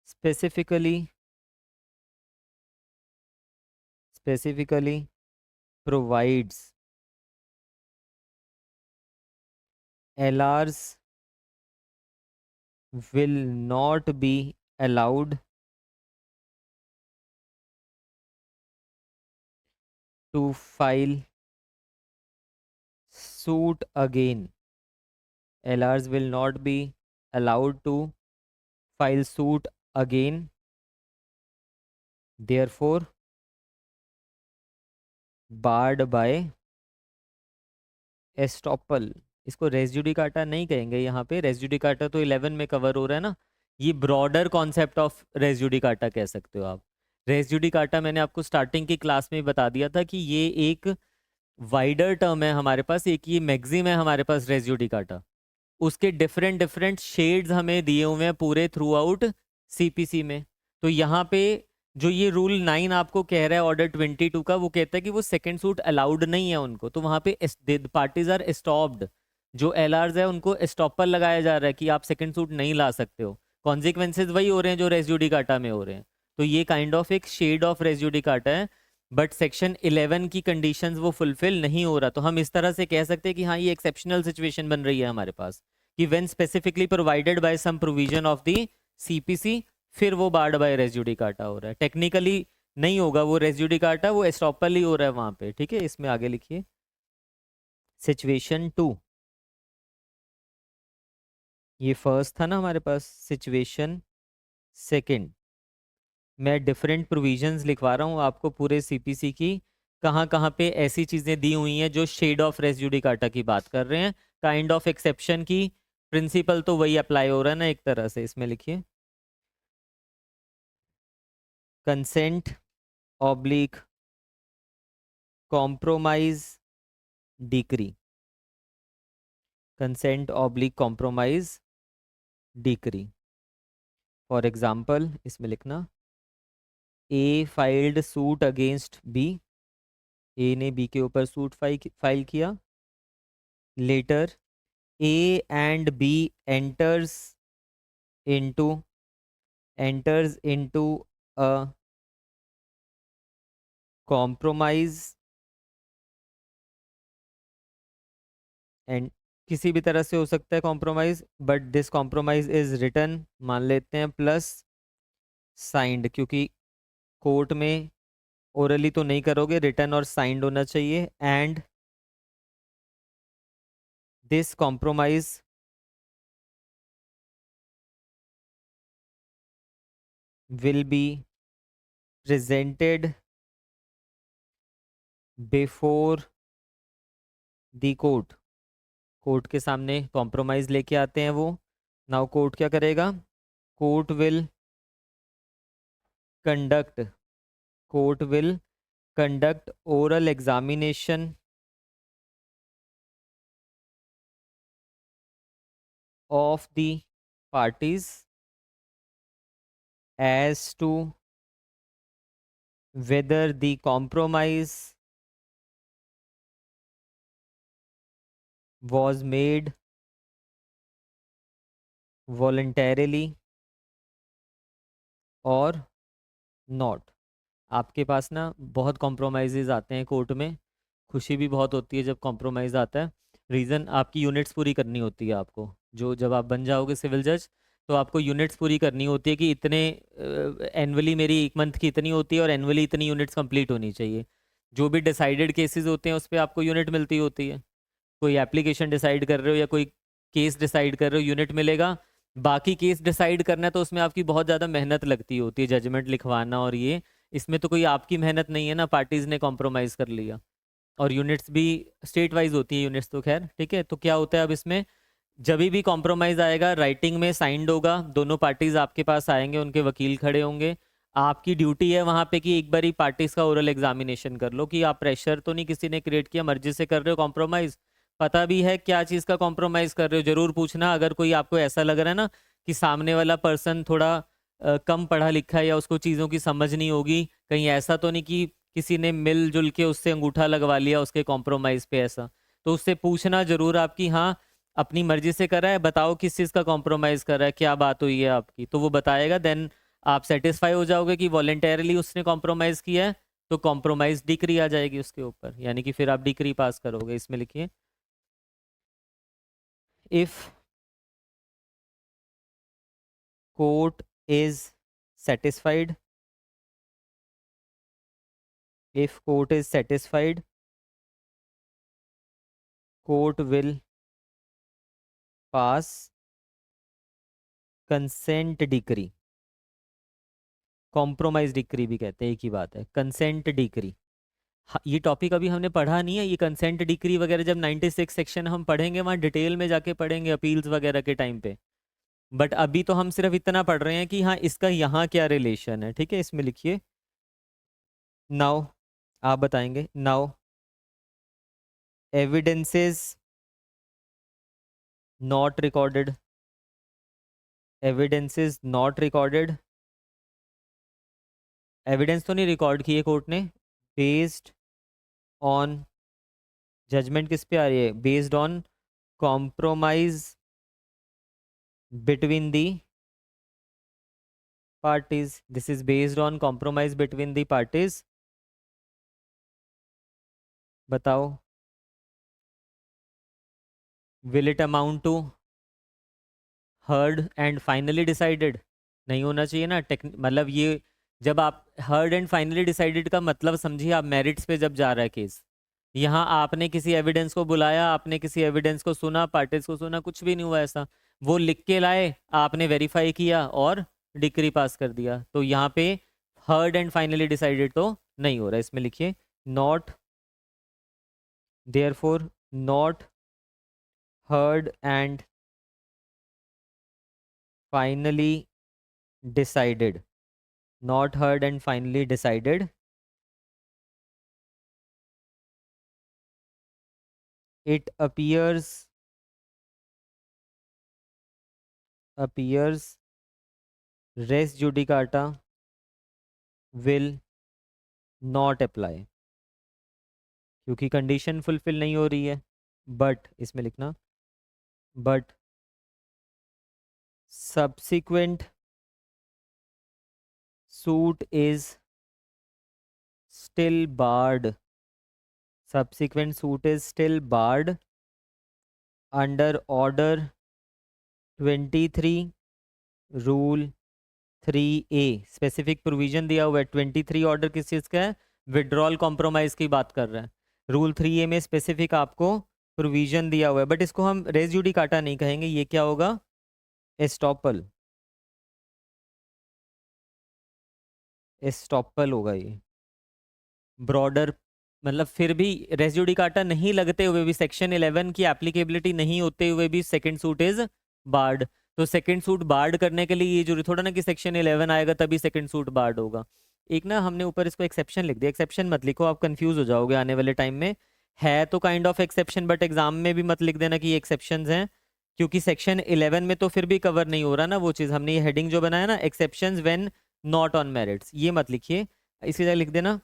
specifically provides LRs will not be allowed to file suit again. LRs will not be allowed to file suit again. Therefore, barred by estoppel. इसको रेस जुडिकाटा नहीं कहेंगे यहाँ पे, race judicata तो 11 में cover हो रहा है ना, ये broader concept of res judicata कह सकते हो आप। रेस जुडिकाटा मैंने आपको स्टार्टिंग की क्लास में बता दिया था कि ये एक वाइडर टर्म है हमारे पास, एक ये मैक्सिम है हमारे पास रेस जुडिकाटा, उसके डिफरेंट डिफरेंट शेड्स हमें दिए हुए हैं पूरे थ्रू आउट सीपीसी में। तो यहाँ पे जो ये रूल 9 आपको कह रहा है ऑर्डर 22 का, वो कहता है कि वो सेकंड सूट अलाउड नहीं है उनको, तो वहाँ पे पार्टीज आर स्टॉप्ड। जो एलआर्स है उनको स्टॉपर लगाया जा रहा है कि आप सेकंड सूट नहीं ला सकते हो। कॉन्सिक्वेंसेज वही हो रहे हैं जो रेस जुडिकाटा में हो रहे हैं। तो ये काइंड ऑफ एक शेड ऑफ रेस जुडिकाटा है, बट सेक्शन 11 की कंडीशंस वो फुलफिल नहीं हो रहा। तो हम इस तरह से कह सकते हैं कि हाँ, ये एक्सेप्शनल सिचुएशन बन रही है हमारे पास कि when specifically provided by some provision of the CPC, फिर वो बार्ड बाय रेस जुडिकाटा हो रहा है। टेक्निकली नहीं होगा वो रेस जुडिकाटा, वो एस्टॉपल ही हो रहा है वहां पे। ठीक है, इसमें आगे लिखिए सिचुएशन 2। ये फर्स्ट था ना हमारे पास, सिचुएशन सेकंड। मैं डिफरेंट प्रोविजंस लिखवा रहा हूँ आपको पूरे सीपीसी की, कहाँ कहाँ पे ऐसी चीज़ें दी हुई हैं जो शेड ऑफ रेस जुडिकाटा की बात कर रहे हैं। काइंड ऑफ एक्सेप्शन की प्रिंसिपल तो वही अप्लाई हो रहा है ना एक तरह से। इसमें लिखिए consent oblique compromise decree, consent oblique compromise decree. For example इसमें लिखना A filed suit against B, A ने बी के ऊपर सूट फाइल किया। Later A and B enters into a compromise, and किसी भी तरह से हो सकता है compromise, but this compromise is written मान लेते हैं, प्लस साइंड, क्योंकि कोर्ट में ओरली तो नहीं करोगे, रिटन और साइंड होना चाहिए। And this compromise will be presented before the court. Court के सामने कॉम्प्रोमाइज लेके आते हैं वो। नाउ कोर्ट क्या करेगा, court will conduct court will conduct oral examination of the parties as to whether the compromise was made voluntarily or not। आपके पास ना बहुत कॉम्प्रोमाइजेज आते हैं कोर्ट में, खुशी भी बहुत होती है जब कॉम्प्रोमाइज़ आता है। रीज़न, आपकी यूनिट्स पूरी करनी होती है आपको, जो जब आप बन जाओगे सिविल जज तो आपको यूनिट्स पूरी करनी होती है कि इतने एनुअली मेरी एक मंथ की इतनी होती है और एनुअली इतनी यूनिट्स कंप्लीट होनी चाहिए। जो भी डिसाइडेड केसेस होते हैं उस पर आपको यूनिट मिलती होती है। कोई एप्लीकेशन डिसाइड कर रहे हो या कोई केस डिसाइड कर रहे हो, यूनिट मिलेगा। बाकी केस डिसाइड करना है तो उसमें आपकी बहुत ज़्यादा मेहनत लगती होती है, जजमेंट लिखवाना और ये। इसमें तो कोई आपकी मेहनत नहीं है ना, पार्टीज ने कॉम्प्रोमाइज़ कर लिया। और यूनिट्स भी स्टेट वाइज होती है यूनिट्स तो, खैर ठीक है। तो क्या होता है अब इसमें, जब भी कॉम्प्रोमाइज़ आएगा राइटिंग में साइंड होगा, दोनों पार्टीज आपके पास आएंगे, उनके वकील खड़े होंगे। आपकी ड्यूटी है वहाँ पे कि एक बार ही पार्टीज का ओरल एग्जामिनेशन कर लो कि आप प्रेशर तो नहीं किसी ने क्रिएट किया, मर्जी से कर रहे हो कॉम्प्रोमाइज़, पता भी है क्या चीज़ का कॉम्प्रोमाइज कर रहे हो। जरूर पूछना अगर कोई आपको ऐसा लग रहा है ना कि सामने वाला पर्सन थोड़ा कम पढ़ा लिखा है या उसको चीज़ों की समझ नहीं होगी, कहीं ऐसा तो नहीं कि किसी ने मिलजुल के उससे अंगूठा लगवा लिया उसके कॉम्प्रोमाइज़ पे, ऐसा। तो उससे पूछना जरूर आपकी, हाँ अपनी मर्जी से कर रहा है, बताओ किस चीज़ का कॉम्प्रोमाइज़ कर रहा है, क्या बात हुई है आपकी, तो वो बताएगा। देन आप सेटिस्फाई हो जाओगे कि वॉलेंटरली उसने कॉम्प्रोमाइज़ किया है, तो कॉम्प्रोमाइज़ डिक्री आ जाएगी उसके ऊपर, यानी कि फिर आप डिक्री पास करोगे। इसमें लिखिए, if court is satisfied, if court is satisfied, court will pass consent decree, compromise decree भी कहते हैं, एक ही बात है, कंसेंट डिक्री। ये टॉपिक अभी हमने पढ़ा नहीं है, ये कंसेंट डिक्री वगैरह जब 96 सेक्शन हम पढ़ेंगे वहाँ डिटेल में जाके पढ़ेंगे अपील्स वगैरह के टाइम पे। बट अभी तो हम सिर्फ इतना पढ़ रहे हैं कि हाँ इसका यहाँ क्या रिलेशन है, ठीक है। इसमें लिखिए, नाउ, आप बताएंगे, now evidences not recorded, evidences not recorded, evidence तो नहीं रिकॉर्ड किए कोर्ट ने, बेस्ड ऑन, जजमेंट किस पे आ रही है, based on compromise between the parties, this is based on compromise between the parties. बताओ, will it amount to heard and finally decided, नहीं होना चाहिए ना मतलब ये, जब आप हर्ड एंड फाइनली डिसाइडेड का मतलब समझिए, आप मेरिट्स पे जब जा रहा है केस, यहाँ आपने किसी एविडेंस को बुलाया, आपने किसी एविडेंस को सुना, पार्टीज को सुना, कुछ भी नहीं हुआ ऐसा, वो लिख के लाए, आपने वेरीफाई किया और डिक्री पास कर दिया, तो यहाँ पे हर्ड एंड फाइनली डिसाइडेड तो नहीं हो रहा। इसमें लिखिए, not, therefore not heard and finally decided, not heard and finally decided, it appears res judicata will not apply, क्योंकि कंडीशन फुलफिल नहीं हो रही है। बट इसमें लिखना, but subsequent suit is still barred, subsequent suit is still barred under order 23 rule 3A, specific provision दिया हुआ है। 23 ऑर्डर किस चीज़ का है, विड्रॉल कॉम्प्रोमाइज की बात कर रहा है। रूल 3A में स्पेसिफिक आपको प्रोविजन दिया हुआ है, बट इसको हम रेस जुडिकाटा नहीं कहेंगे, ये क्या होगा, एस्टॉपल, एस्टॉपल होगा ये, ब्रॉडर, मतलब फिर भी रेस जुडिकाटा नहीं लगते हुए भी, सेक्शन 11 की एप्लीकेबिलिटी नहीं होते हुए भी सेकंड सूट इज बार्ड। तो सेकंड सूट बार्ड करने के लिए ये जरूरी थोड़ा ना कि सेक्शन 11 आएगा तभी सेकंड सूट बार्ड होगा। एक ना हमने ऊपर इसको एक्सेप्शन लिख दिया, एक्सेप्शन मत लिखो, आप कंफ्यूज हो जाओगे आने वाले टाइम में। है तो kind of exception, but exam में भी मत लिख देना कि ये एक्सेप्शन हैं, क्योंकि सेक्शन 11 में तो फिर भी कवर नहीं हो रहा ना वो चीज़। हमने ये हेडिंग जो बनाया ना, exception when not on merits, ये मत लिखिए, इसी तरह लिख देना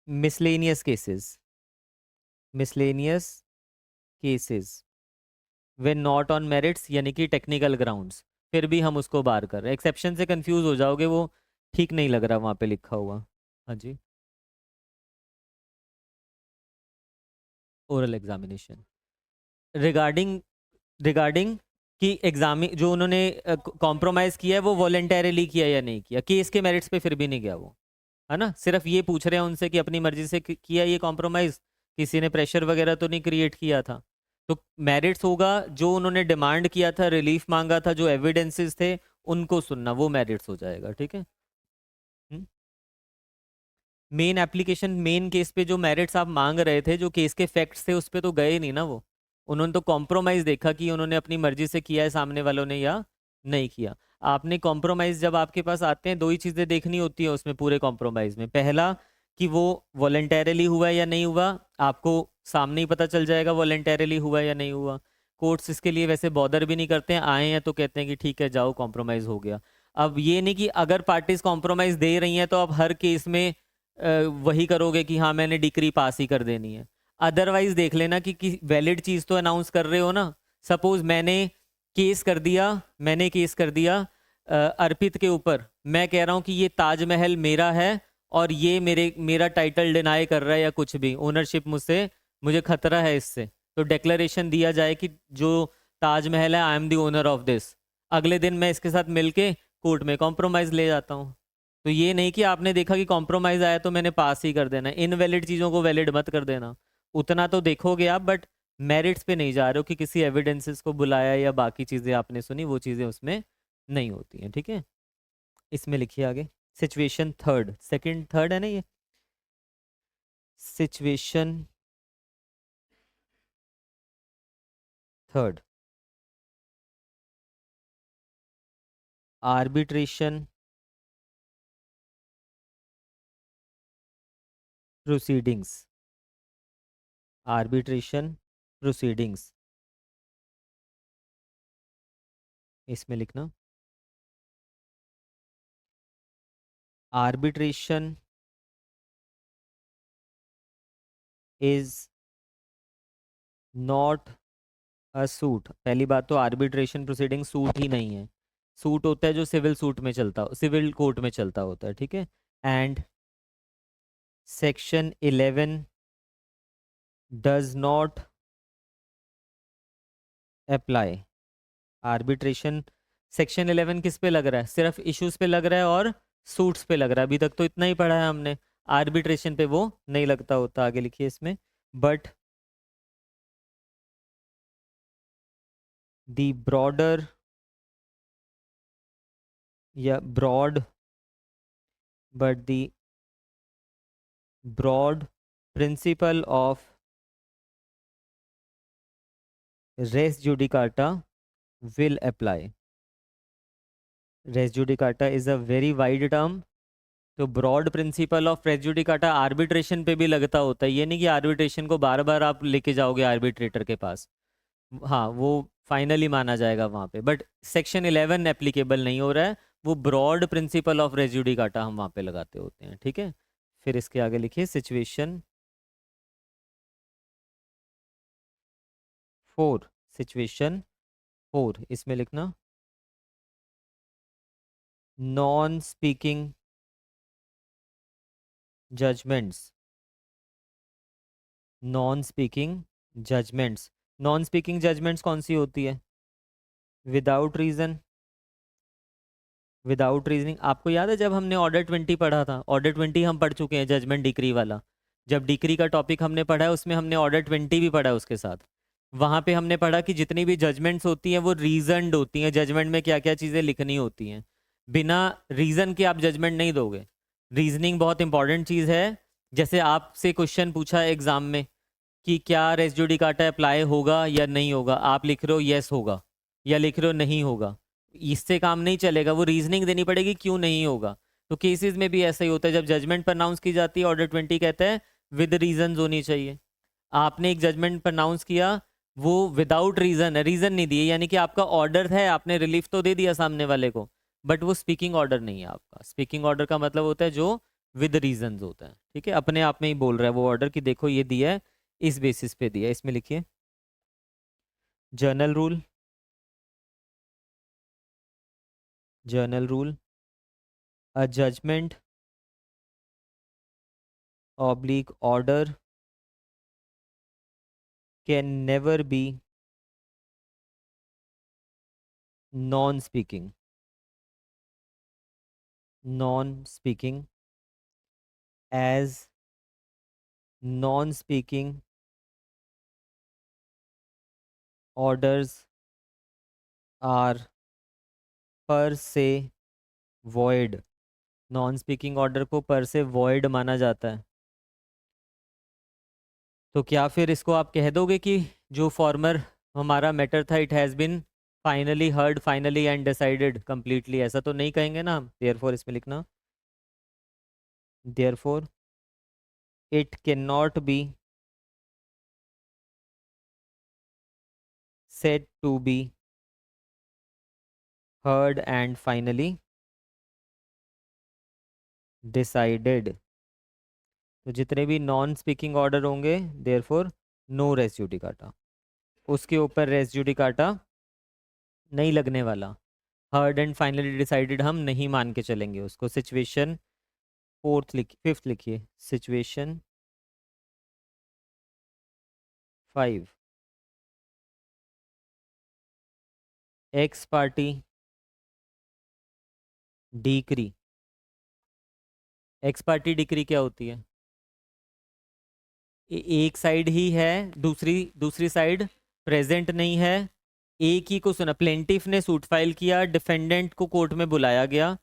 miscellaneous cases, miscellaneous cases when not on merits, यानी कि टेक्निकल ग्राउंड्स, फिर भी हम उसको बार कर रहे हैं। एक्सेप्शन से कंफ्यूज हो जाओगे, वो ठीक नहीं लग रहा वहाँ पे लिखा हुआ। हाँ जी, ओरल एग्जामिनेशन रिगार्डिंग, रिगार्डिंग कि एग्जाम जो उन्होंने कॉम्प्रोमाइज़ किया है वो वॉलेंटरली किया या नहीं किया, केस के मेरिट्स पे फिर भी नहीं गया वो। है ना, सिर्फ ये पूछ रहे हैं उनसे कि अपनी मर्जी से किया ये कॉम्प्रोमाइज, किसी ने प्रेशर वगैरह तो नहीं क्रिएट किया था। तो मेरिट्स होगा जो उन्होंने डिमांड किया था, रिलीफ मांगा था, जो एविडेंसेस थे उनको सुनना, वो मेरिट्स हो जाएगा। ठीक है। मेन एप्लीकेशन, मेन केस पे जो मेरिट्स आप मांग रहे थे, जो केस के फैक्ट्स थे, उस पे तो गए नहीं ना वो। उन्होंने तो कॉम्प्रोमाइज देखा कि उन्होंने अपनी मर्जी से किया है सामने वालों ने या नहीं किया। आपने कॉम्प्रोमाइज, जब आपके पास आते हैं, दो ही चीज़ें देखनी होती है उसमें, पूरे कॉम्प्रोमाइज में। पहला कि वो वॉलेंटरली हुआ है या नहीं हुआ, आपको सामने ही पता चल जाएगा वॉलेंटरली हुआ है या नहीं हुआ। कोर्ट्स इसके लिए वैसे बॉदर भी नहीं करते हैं, आए हैं तो कहते हैं कि ठीक है जाओ कॉम्प्रोमाइज़ हो गया। अब ये नहीं कि अगर पार्टीज कॉम्प्रोमाइज़ दे रही हैं तो आप हर केस में वही करोगे कि हाँ मैंने डिक्री पास ही कर देनी है। अदरवाइज देख लेना कि वैलिड चीज़ तो अनाउंस कर रहे हो ना। सपोज मैंने केस कर दिया अर्पित के ऊपर, मैं कह रहा हूँ कि ये ताजमहल मेरा है और ये मेरा टाइटल डिनाई कर रहा है या कुछ भी, ओनरशिप मुझे खतरा है इससे। तो डिक्लेरेशन दिया जाए कि जो ताजमहल है, I am the owner of this. अगले दिन मैं इसके साथ मिलके कोर्ट में कॉम्प्रोमाइज ले जाता हूँ। तो ये नहीं कि आपने देखा कि कॉम्प्रोमाइज आया तो मैंने पास ही कर देना। इनवैलिड चीज़ों को वैलिड मत कर देना। उतना तो देखोगे आप, बट मेरिट्स पे नहीं जा रहे हो कि किसी एविडेंसेस को बुलाया या बाकी चीज़ें आपने सुनी, वो चीज़ें उसमें नहीं होती हैं। ठीक है। इसमें लिखिए आगे, सिचुएशन थर्ड, सेकंड थर्ड है ना ये, situation third, arbitration proceedings, arbitration proceedings, इसमें लिखना arbitration is not a suit. पहली बात तो आर्बिट्रेशन प्रोसीडिंग सूट ही नहीं है। सूट होता है जो सिविल सूट में चलता हो, सिविल कोर्ट में चलता होता है। ठीक है। And section 11 does not apply. Arbitration section 11 किस पे लग रहा है? सिर्फ इश्यूज पे लग रहा है और सूट्स पे लग रहा है। अभी तक तो इतना ही पढ़ा है हमने। आर्बिट्रेशन पे वो नहीं लगता होता। आगे लिखिए इसमें, बट द ब्रॉडर या broad but the broad principle of res judicata will apply। Res judicata is a very wide term. तो broad principle of res judicata arbitration पे भी लगता होता है। ये नहीं कि आर्बिट्रेशन को बार बार आप लेके जाओगे आर्बिट्रेटर के पास। हाँ, वो फाइनली माना जाएगा वहाँ पे, बट सेक्शन 11 एप्लीकेबल नहीं हो रहा है। वो broad principle of res judicata हम वहाँ पे लगाते होते हैं। ठीक है। फिर इसके आगे लिखिए सिचुएशन 4, सिचुएशन 4 इसमें लिखना non speaking judgments, non speaking judgments. Non speaking judgments कौन सी होती है? Without reason, without reasoning. आपको याद है जब हमने ऑर्डर 20 पढ़ा था? ऑर्डर 20 हम पढ़ चुके हैं, जजमेंट डिक्री वाला। जब डिक्री का टॉपिक हमने पढ़ा है उसमें हमने ऑर्डर 20 भी पढ़ा है उसके साथ। वहाँ पे हमने पढ़ा कि जितनी भी जजमेंट्स होती हैं वो रीजनड होती हैं। जजमेंट में क्या क्या चीज़ें लिखनी होती हैं, बिना रीज़न के आप जजमेंट नहीं दोगे। रीजनिंग बहुत इंपॉर्टेंट चीज़ है। जैसे आपसे क्वेश्चन पूछा एग्जाम में कि क्या रेस जुडिकाटा अप्लाई होगा या नहीं होगा, आप लिख रहे हो यस होगा या लिख रहे हो नहीं होगा, इससे काम नहीं चलेगा। वो रीजनिंग देनी पड़ेगी क्यों नहीं होगा। तो केसेस में भी ऐसा ही होता है, जब जजमेंट प्रनाउंस की जाती है ऑर्डर 20 कहता है विद रीजन होनी चाहिए। आपने एक जजमेंट प्रनाउंस किया, वो विदाउट रीजन है, रीजन नहीं दिए, यानी कि आपका ऑर्डर है, आपने रिलीफ तो दे दिया सामने वाले को, बट वो स्पीकिंग ऑर्डर नहीं है आपका। स्पीकिंग ऑर्डर का मतलब होता है जो विद रीजन होता है। ठीक है। अपने आप में ही बोल रहा है वो ऑर्डर कि देखो ये दिया है, इस बेसिस पे दिया है। इसमें लिखिए general rule, general rule, a judgment oblique order can never be non speaking, non speaking as non speaking orders are per se void. Non speaking order को पर से वॉइड माना जाता है। तो क्या फिर इसको आप कह दोगे कि जो फॉर्मर हमारा मैटर था, it has been finally heard, finally and decided completely, ऐसा तो नहीं कहेंगे ना हम। देयरफॉर इसमें लिखना, therefore it can not be said to be heard and finally decided। तो जितने भी नॉन स्पीकिंग ऑर्डर होंगे, देयरफॉर नो रेस जुडिकाटा, उसके ऊपर रेस जुडिकाटा नहीं लगने वाला। हर्ड एंड फाइनली डिसाइडेड हम नहीं मान के चलेंगे उसको। सिचुएशन फिफ्थ लिखिए, situation 5, x parte decree. X parte decree क्या होती है? एक साइड ही है, दूसरी साइड प्रेजेंट नहीं है, एक ही को सुना। प्लेंटिफ ने सूट फाइल किया, डिफेंडेंट को कोर्ट में बुलाया गया,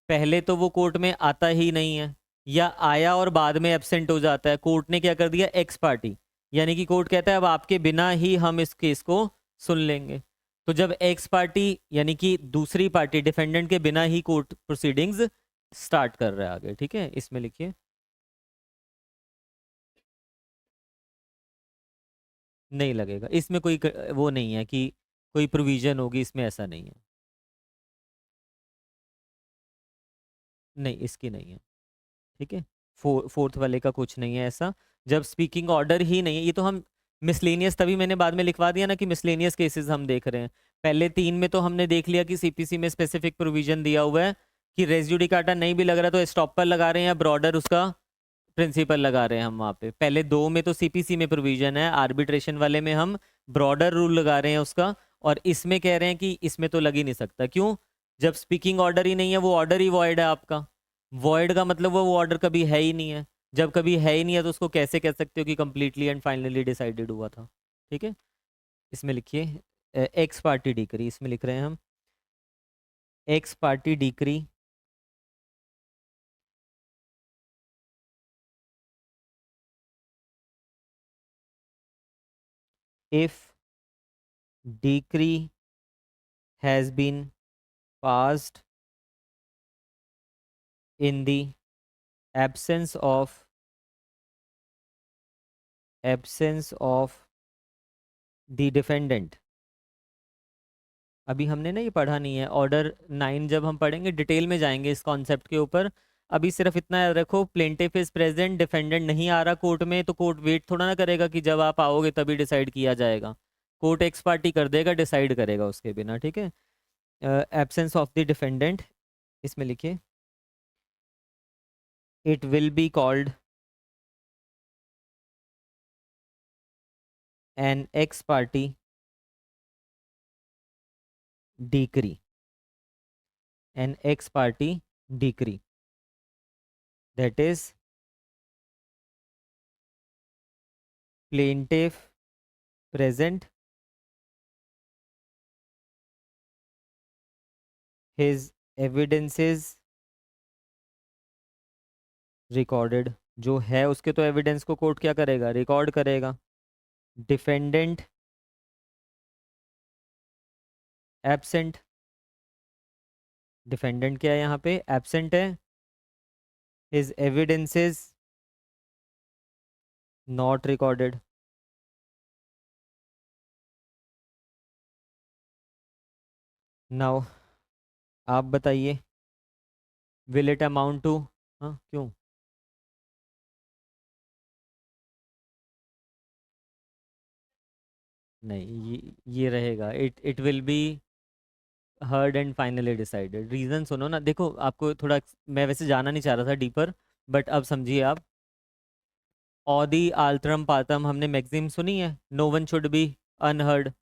पहले तो वो कोर्ट में आता ही नहीं है या आया और बाद में एब्सेंट हो जाता है। कोर्ट ने क्या कर दिया, एक्स पार्टी, यानी कि कोर्ट कहता है अब आपके बिना ही हम इस केस को सुन लेंगे। तो जब एक्स पार्टी यानी कि दूसरी पार्टी डिफेंडेंट के बिना ही कोर्ट प्रोसीडिंग्स स्टार्ट कर रहा है आगे, ठीक है, इसमें लिखिए। नहीं लगेगा इसमें, कोई वो नहीं है कि कोई प्रोविजन होगी इसमें, ऐसा नहीं है। नहीं, इसकी नहीं है, ठीक है। फोर्थ वाले का कुछ नहीं है ऐसा। जब स्पीकिंग ऑर्डर ही नहीं है, ये तो हम मिसलेनियस, तभी मैंने बाद में लिखवा दिया ना कि मिसलेनियस केसेस हम देख रहे हैं। पहले 3 में तो हमने देख लिया कि सीपीसी में स्पेसिफिक प्रोविजन दिया हुआ है कि रेस जुडिकाटा नहीं भी लग रहा तो एस्टॉपर लगा रहे हैं या ब्रॉडर उसका प्रिंसिपल लगा रहे हैं हम वहाँ पे। पहले 2 में तो सीपीसी में प्रोविजन है, आर्बिट्रेशन वाले में हम ब्रॉडर रूल लगा रहे हैं उसका, और इसमें कह रहे हैं कि इसमें तो लग ही नहीं सकता। क्यों? जब स्पीकिंग ऑर्डर ही नहीं है, वो ऑर्डर ही वॉइड है आपका। वॉइड का मतलब वो ऑर्डर कभी है ही नहीं है। जब कभी है ही नहीं है तो उसको कैसे कह सकते हो कि कंप्लीटली एंड फाइनली डिसाइडेड हुआ था? ठीक है, इसमें लिखिए एक्स पार्टी डिक्री, इसमें लिख रहे हैं हम x parte decree if decree has been passed in the absence of the defendant। अभी हमने ना ये पढ़ा नहीं है, ऑर्डर 9 जब हम पढ़ेंगे डिटेल में जाएंगे इस कॉन्सेप्ट के ऊपर। अभी सिर्फ इतना याद रखो, प्लेंटिफ इज प्रेजेंट, डिफेंडेंट नहीं आ रहा कोर्ट में, तो कोर्ट वेट थोड़ा ना करेगा कि जब आप आओगे तभी डिसाइड किया जाएगा। कोर्ट एक्स पार्टी कर देगा, डिसाइड करेगा उसके बिना, ठीक है। एब्सेंस ऑफ द डिफेंडेंट, इसमें लिखिए it will be called an ex parte decree, an ex parte decree, that is plaintiff present, his evidences recorded। जो है उसके तो एविडेंस को कोर्ट क्या करेगा, रिकॉर्ड करेगा। डिफेंडेंट एब्सेंट, डिफेंडेंट क्या है यहाँ पे, एब्सेंट है। His evidences not recorded. Now आप बताइए, विल इट अमाउंट टू, हाँ क्यों? नहीं, ये रहेगा, it will be heard and finally decided. Reason सुनो ना, देखो आपको थोड़ा, मैं वैसे जाना नहीं चाह रहा था डीपर, बट अब समझिए आप। ऑदी आल्ट्रम पातम हमने मैक्सिम सुनी है, no one should be unheard.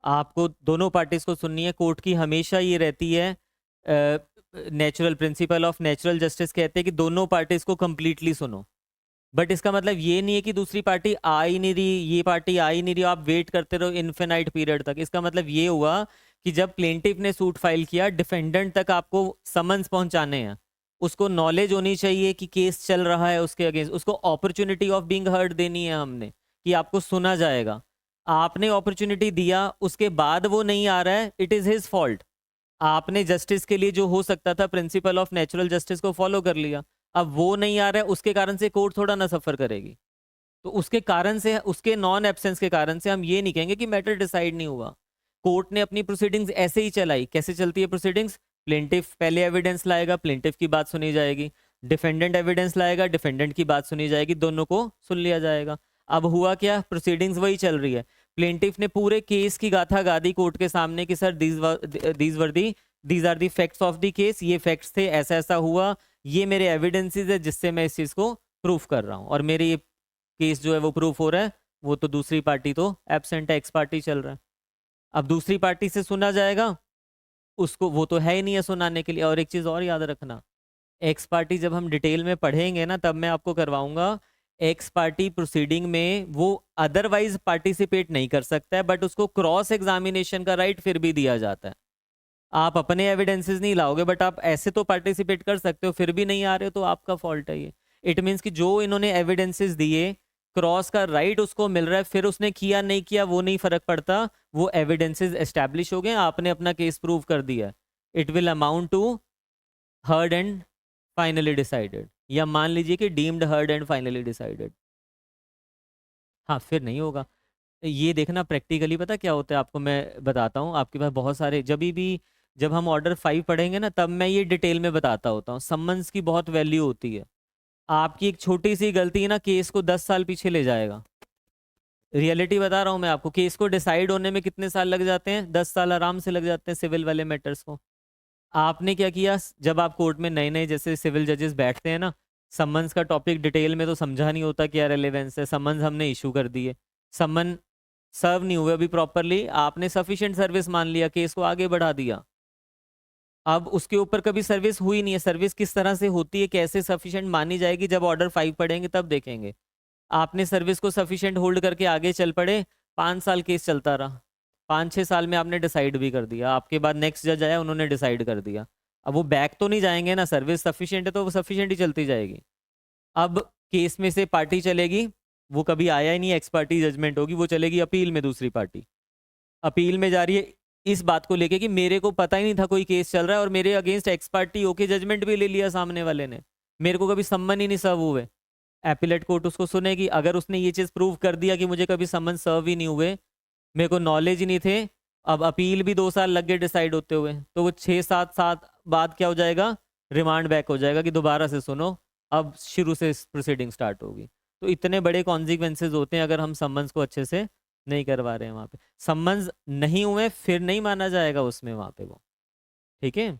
आपको दोनों पार्टीज को सुननी है। कोर्ट की हमेशा ये रहती है, natural principle of natural justice कहते हैं कि दोनों पार्टीज को कंप्लीटली सुनो। बट इसका मतलब ये नहीं है कि दूसरी पार्टी आ ही नहीं रही, ये पार्टी आ ही नहीं रही, आप वेट करते रहो इन्फिनाइट पीरियड तक। इसका मतलब ये हुआ कि जब प्लेंटिफ ने सूट फाइल किया, डिफेंडेंट तक आपको समन्स पहुंचाने हैं, उसको नॉलेज होनी चाहिए कि केस चल रहा है उसके अगेंस्ट, उसको अपॉर्चुनिटी ऑफ बीइंग हर्ड देनी है हमने, कि आपको सुना जाएगा। आपने अपॉर्चुनिटी दिया, उसके बाद वो नहीं आ रहा है, इट इज हिज फॉल्ट। आपने जस्टिस के लिए जो हो सकता था, प्रिंसिपल ऑफ नेचुरल जस्टिस को फॉलो कर लिया, अब वो नहीं आ रहा है, उसके कारण से कोर्ट थोड़ा ना सफर करेगी। तो उसके कारण से, उसके नॉन एब्सेंस के कारण से हम ये नहीं कहेंगे कि मैटर डिसाइड नहीं हुआ। कोर्ट ने अपनी प्रोसीडिंग्स ऐसे ही चलाई। कैसे चलती है प्रोसीडिंग्स? प्लेंटिफ पहले एविडेंस लाएगा, प्लेंटिफ की बात सुनी जाएगी, डिफेंडेंट एविडेंस लाएगा, डिफेंडेंट की बात सुनी जाएगी, दोनों को सुन लिया जाएगा। अब हुआ क्या? प्रोसीडिंग्स वही चल रही है। प्लेंटिफ ने पूरे केस की गाथा गा दी कोर्ट के सामने कि sir these are the facts of the case, ये फैक्ट्स थे, ऐसा ऐसा हुआ, ये मेरे एविडेंसेस है जिससे मैं इस चीज़ को प्रूफ कर रहा हूँ, और मेरे ये केस जो है वो प्रूफ हो रहा है। वो तो दूसरी पार्टी तो एब्सेंट है, एक्स पार्टी चल रहा है। अब दूसरी पार्टी से सुना जाएगा, उसको वो तो है ही नहीं है सुनाने के लिए। और एक चीज़ और याद रखना, एक्स पार्टी जब हम डिटेल में पढ़ेंगे ना, तब मैं आपको करवाऊंगा। एक्स पार्टी प्रोसीडिंग में वो अदरवाइज पार्टिसिपेट नहीं कर सकता है, बट उसको क्रॉस एग्जामिनेशन का राइट फिर भी दिया जाता है। आप अपने एविडेंसेस नहीं लाओगे, बट आप ऐसे तो पार्टिसिपेट कर सकते हो, फिर भी नहीं आ रहे हो तो आपका फॉल्ट है ये। इट मीन्स कि जो इन्होंने एविडेंसेस दिए, क्रॉस का राइट उसको मिल रहा है, फिर उसने किया नहीं किया वो नहीं फर्क पड़ता, वो एविडेंसेस एस्टैब्लिश हो गए, आपने अपना केस प्रूव कर दिया। It will amount to heard and finally decided, या मान लीजिए कि deemed heard and finally decided. हाँ, फिर नहीं होगा। ये देखना प्रैक्टिकली पता क्या होता है, आपको मैं बताता हूँ। आपके पास बहुत सारे, जब हम ऑर्डर 5 पढ़ेंगे ना, तब मैं ये डिटेल में बताता होता हूँ। सम्मन्स की बहुत वैल्यू होती है। आपकी एक छोटी सी गलती ना केस को 10 साल पीछे ले जाएगा। रियलिटी बता रहा हूँ मैं आपको। केस को डिसाइड होने में कितने साल लग जाते हैं? 10 साल आराम से लग जाते हैं सिविल वाले मैटर्स को। आपने क्या किया, जब आप कोर्ट में नए नए जैसे सिविल जजेस बैठते हैं ना, समन्स का टॉपिक डिटेल में तो समझा नहीं होता क्या रेलेवेंस है, समन्स हमने इशू कर दिए, समन सर्व नहीं हुए अभी प्रॉपरली, आपने सफिशिएंट सर्विस मान लिया, केस को आगे बढ़ा दिया। अब उसके ऊपर कभी सर्विस हुई नहीं है। सर्विस किस तरह से होती है, कैसे सफिशिएंट मानी जाएगी, जब ऑर्डर 5 पढ़ेंगे तब देखेंगे। आपने सर्विस को सफिशिएंट होल्ड करके आगे चल पड़े, 5 साल केस चलता रहा, 5-6 साल में आपने डिसाइड भी कर दिया, आपके बाद नेक्स्ट जज आया, उन्होंने डिसाइड कर दिया। अब वो बैक तो नहीं जाएंगे ना, सर्विस सफिशिएंट है तो वो सफिशिएंट ही चलती जाएगी। अब केस में से पार्टी चलेगी, वो कभी आया ही नहीं, एक्स पार्टी जजमेंट होगी, वो चलेगी अपील में। दूसरी पार्टी अपील में जा रही है इस बात को लेके कि मेरे को पता ही नहीं था कोई केस चल रहा है, और मेरे अगेंस्ट एक्स पार्टी होके जजमेंट भी ले लिया सामने वाले ने, मेरे को कभी सम्मन ही नहीं सर्व हुए। एपिलेट कोर्ट उसको सुनेगी। अगर उसने ये चीज़ प्रूव कर दिया कि मुझे कभी सम्मन सर्व ही नहीं हुए, मेरे को नॉलेज ही नहीं थे, अब अपील भी 2 साल लग गए डिसाइड होते हुए, तो वो 6-7 साल बाद क्या हो जाएगा, रिमांड बैक हो जाएगा कि दोबारा से सुनो, अब शुरू से प्रोसीडिंग स्टार्ट होगी। तो इतने बड़े कॉन्सिक्वेंसेज होते हैं अगर हम सम्मन्स को अच्छे से नहीं करवा रहे हैं। वहाँ पे सम्मन्स नहीं हुए फिर नहीं माना जाएगा उसमें वहाँ पे वो, ठीक है।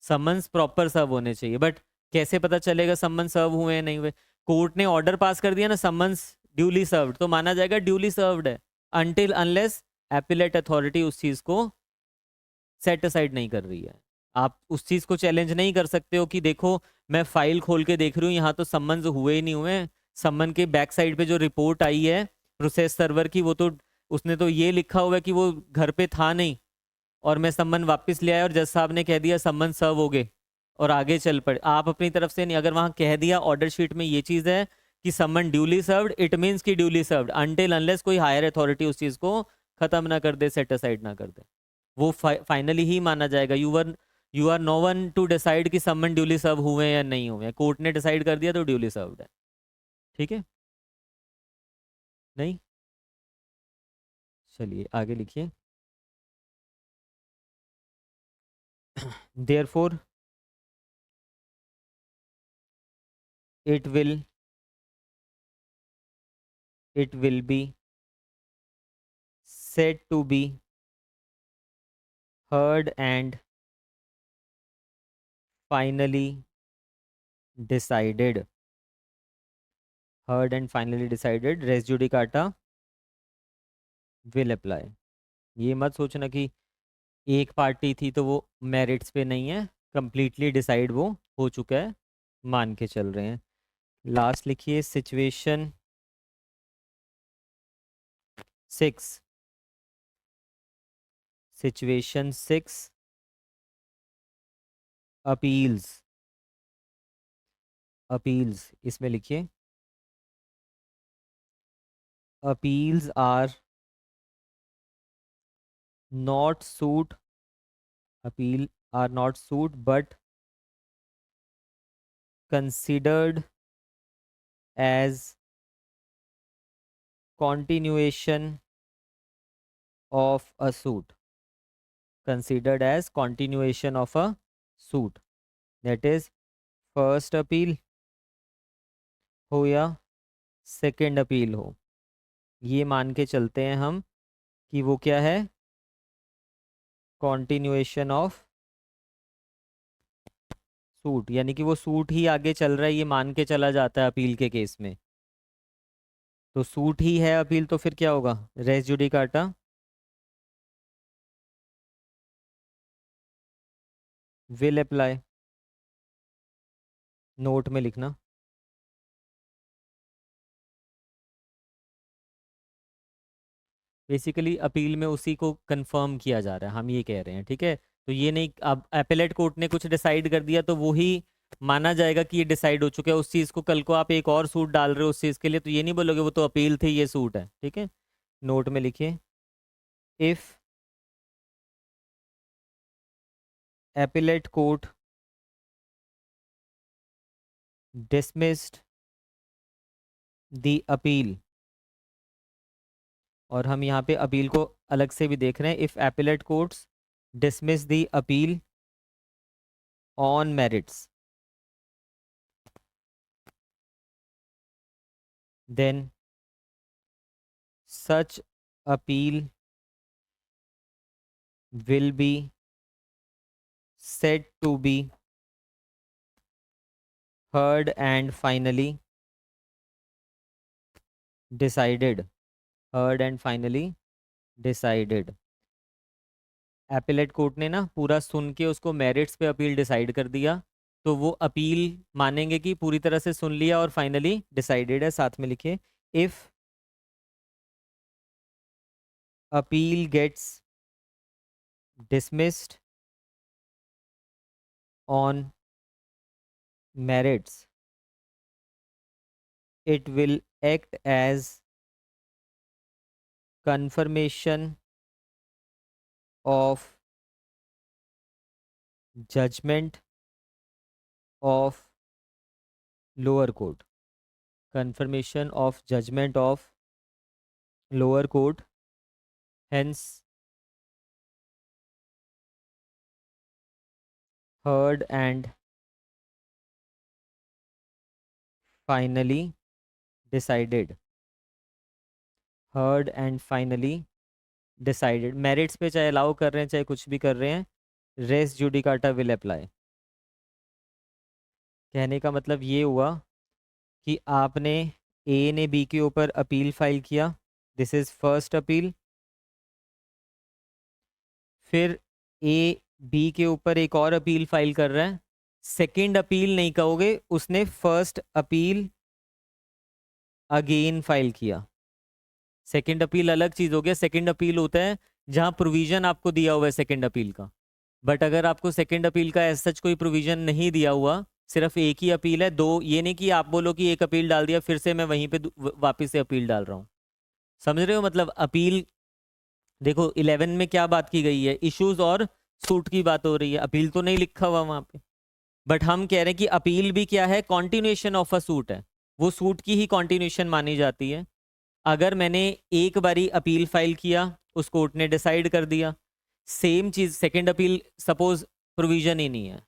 सम्मन्स प्रॉपर सर्व होने चाहिए। बट कैसे पता चलेगा सम्मन्स सर्व हुए हैं नहीं हुए? कोर्ट ने ऑर्डर पास कर दिया ना, सम्मन्स ड्यूली सर्व्ड, तो माना जाएगा ड्यूली सर्व्ड है, अनटिल अनलेस एपिलेट अथॉरिटी उस चीज को सेट असाइड नहीं कर रही है। आप उस चीज को चैलेंज नहीं कर सकते हो कि देखो मैं फाइल खोल के देख रही हूँ, यहाँ तो सम्मन्स हुए ही नहीं हुए, सम्मन के बैक साइड पे जो रिपोर्ट आई है प्रोसेस सर्वर की, वो तो उसने तो ये लिखा हुआ है कि वो घर पे था नहीं, और मैं सम्मन वापस ले आया और जज साहब ने कह दिया सम्मन सर्व हो गए और आगे चल पड़े। आप अपनी तरफ से नहीं, अगर वहां कह दिया ऑर्डर शीट में ये चीज है कि सम्मन ड्यूली सर्व्ड, इट मींस कि ड्यूली सर्व्ड अनटिल अनलेस कोई हायर अथॉरिटी उस चीज को खत्म ना कर दे, सेट असाइड ना कर दे, वो फाइनली ही माना जाएगा। You are no one to decide कि सम्मन ड्यूली सर्व हुए या नहीं हुए, कोर्ट ने डिसाइड कर दिया तो ड्यूली सर्व्ड है, ठीक है। नहीं, चलिए आगे लिखिए। Therefore it will it will be said to be heard and finally decided, heard and finally decided, res judicata will apply। ये मत सोचना कि एक पार्टी थी तो वो मेरिट्स पे नहीं है, कंप्लीटली डिसाइड वो हो चुका है, मान के चल रहे हैं। लास्ट लिखिए सिचुएशन 6, सिचुएशन 6 अपील्स, अपील्स इसमें लिखिए appeals are not suit, appeal are not suit but considered as continuation of a suit, considered as continuation of a suit, that is first appeal हो या सेकंड अपील हो, ये मान के चलते हैं हम कि वो क्या है, continuation ऑफ सूट, यानी कि वो सूट ही आगे चल रहा है, ये मान के चला जाता है अपील के केस में। तो सूट ही है अपील, तो फिर क्या होगा, res judicata will apply, note में लिखना। बेसिकली अपील में उसी को कंफर्म किया जा रहा है, हम ये कह रहे हैं, ठीक है। तो ये नहीं, अब एपेलेट कोर्ट ने कुछ डिसाइड कर दिया तो वो ही माना जाएगा कि ये डिसाइड हो चुका है उस चीज़ को। कल को आप एक और सूट डाल रहे हो उस चीज़ के लिए, तो ये नहीं बोलोगे वो तो अपील थी, ये सूट है, ठीक है। नोट में लिखिए if appellate court dismissed the appeal, और हम यहाँ पे अपील को अलग से भी देख रहे हैं, if appellate courts dismiss the appeal on merits then such appeal will be said to be heard and finally decided, heard and finally decided। Appellate court ने ना पूरा सुन के उसको मेरिट्स पे अपील डिसाइड कर दिया, तो वो अपील मानेंगे कि पूरी तरह से सुन लिया और फाइनली डिसाइडेड है। साथ में लिखिए if appeal gets dismissed on merits it will act as confirmation of judgment of lower court, confirmation of judgment of lower court, hence heard and finally decided, heard and finally decided। Merits पे चाहे allow कर रहे हैं चाहे कुछ भी कर रहे हैं, रेस जुडिकाटा विल अप्लाई। कहने का मतलब ये हुआ कि आपने ए ने बी के ऊपर अपील फाइल किया, दिस इज फर्स्ट अपील, फिर ए बी के ऊपर एक और अपील फाइल कर रहा है, सेकंड अपील नहीं कहोगे, उसने फर्स्ट अपील अगेन फाइल किया। सेकंड अपील अलग चीज हो गया, सेकंड अपील होता है जहां प्रोविजन आपको दिया हुआ है सेकंड अपील का, बट अगर आपको सेकंड अपील का एज सच कोई प्रोविजन नहीं दिया हुआ, सिर्फ एक ही अपील है, दो ये नहीं कि आप बोलो कि एक अपील डाल दिया फिर से मैं वहीं पे वापस से अपील डाल रहा हूँ, समझ रहे हो। मतलब अपील देखो 11 में क्या बात की गई है, इश्यूज और सूट की बात हो रही है, अपील तो नहीं लिखा हुआ वहां पे, बट हम कह रहे हैं कि अपील भी क्या है, कॉन्टिन्यूएशन ऑफ अ सूट है, वो सूट की ही कॉन्टिन्यूएशन मानी जाती है। अगर मैंने एक बारी अपील फाइल किया, उस कोर्ट ने डिसाइड कर दिया, सेम चीज सेकंड अपील सपोज प्रोविजन ही नहीं है,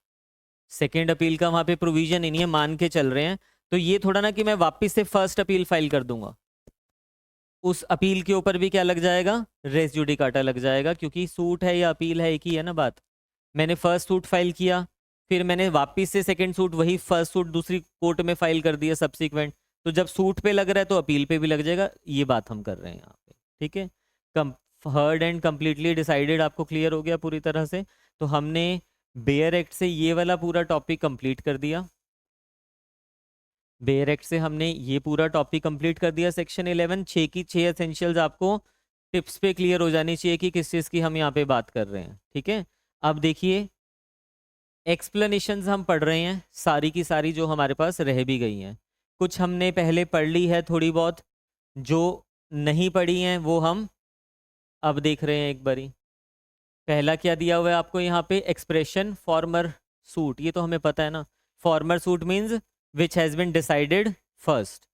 सेकंड अपील का वहां पे प्रोविजन ही नहीं है, मान के चल रहे हैं, तो ये थोड़ा ना कि मैं वापस से फर्स्ट अपील फाइल कर दूंगा, उस अपील के ऊपर भी क्या लग जाएगा, रेस जुडिकाटा लग जाएगा, क्योंकि सूट है या अपील है एक ही है ना बात। मैंने फर्स्ट सूट फाइल किया, फिर मैंने वापस से सेकंड सूट वही फर्स्ट सूट दूसरी कोर्ट में फाइल कर दिया सब्सिक्वेंट, तो जब सूट पे लग रहा है तो अपील पे भी लग जाएगा, ये बात हम कर रहे हैं यहाँ पे, ठीक है। कम हर्ड एंड कंप्लीटली डिसाइडेड आपको क्लियर हो गया पूरी तरह से। तो हमने बेयर एक्ट से ये वाला पूरा टॉपिक कंप्लीट कर दिया। बेयर एक्ट से हमने ये पूरा टॉपिक कंप्लीट कर दिया। सेक्शन 11 6 की 6 एसेंशियल्स आपको टिप्स पे क्लियर हो जानी चाहिए कि किस चीज़ की हम यहाँ पे बात कर रहे हैं। ठीक है, अब देखिए एक्सप्लेनेशंस हम पढ़ रहे हैं सारी की सारी जो हमारे पास रह भी गई हैं। कुछ हमने पहले पढ़ ली है थोड़ी बहुत, जो नहीं पढ़ी हैं वो हम अब देख रहे हैं एक बारी। पहला क्या दिया हुआ है आपको यहाँ पे, एक्सप्रेशन फॉर्मर सूट, ये तो हमें पता है ना। Former suit means which has been decided first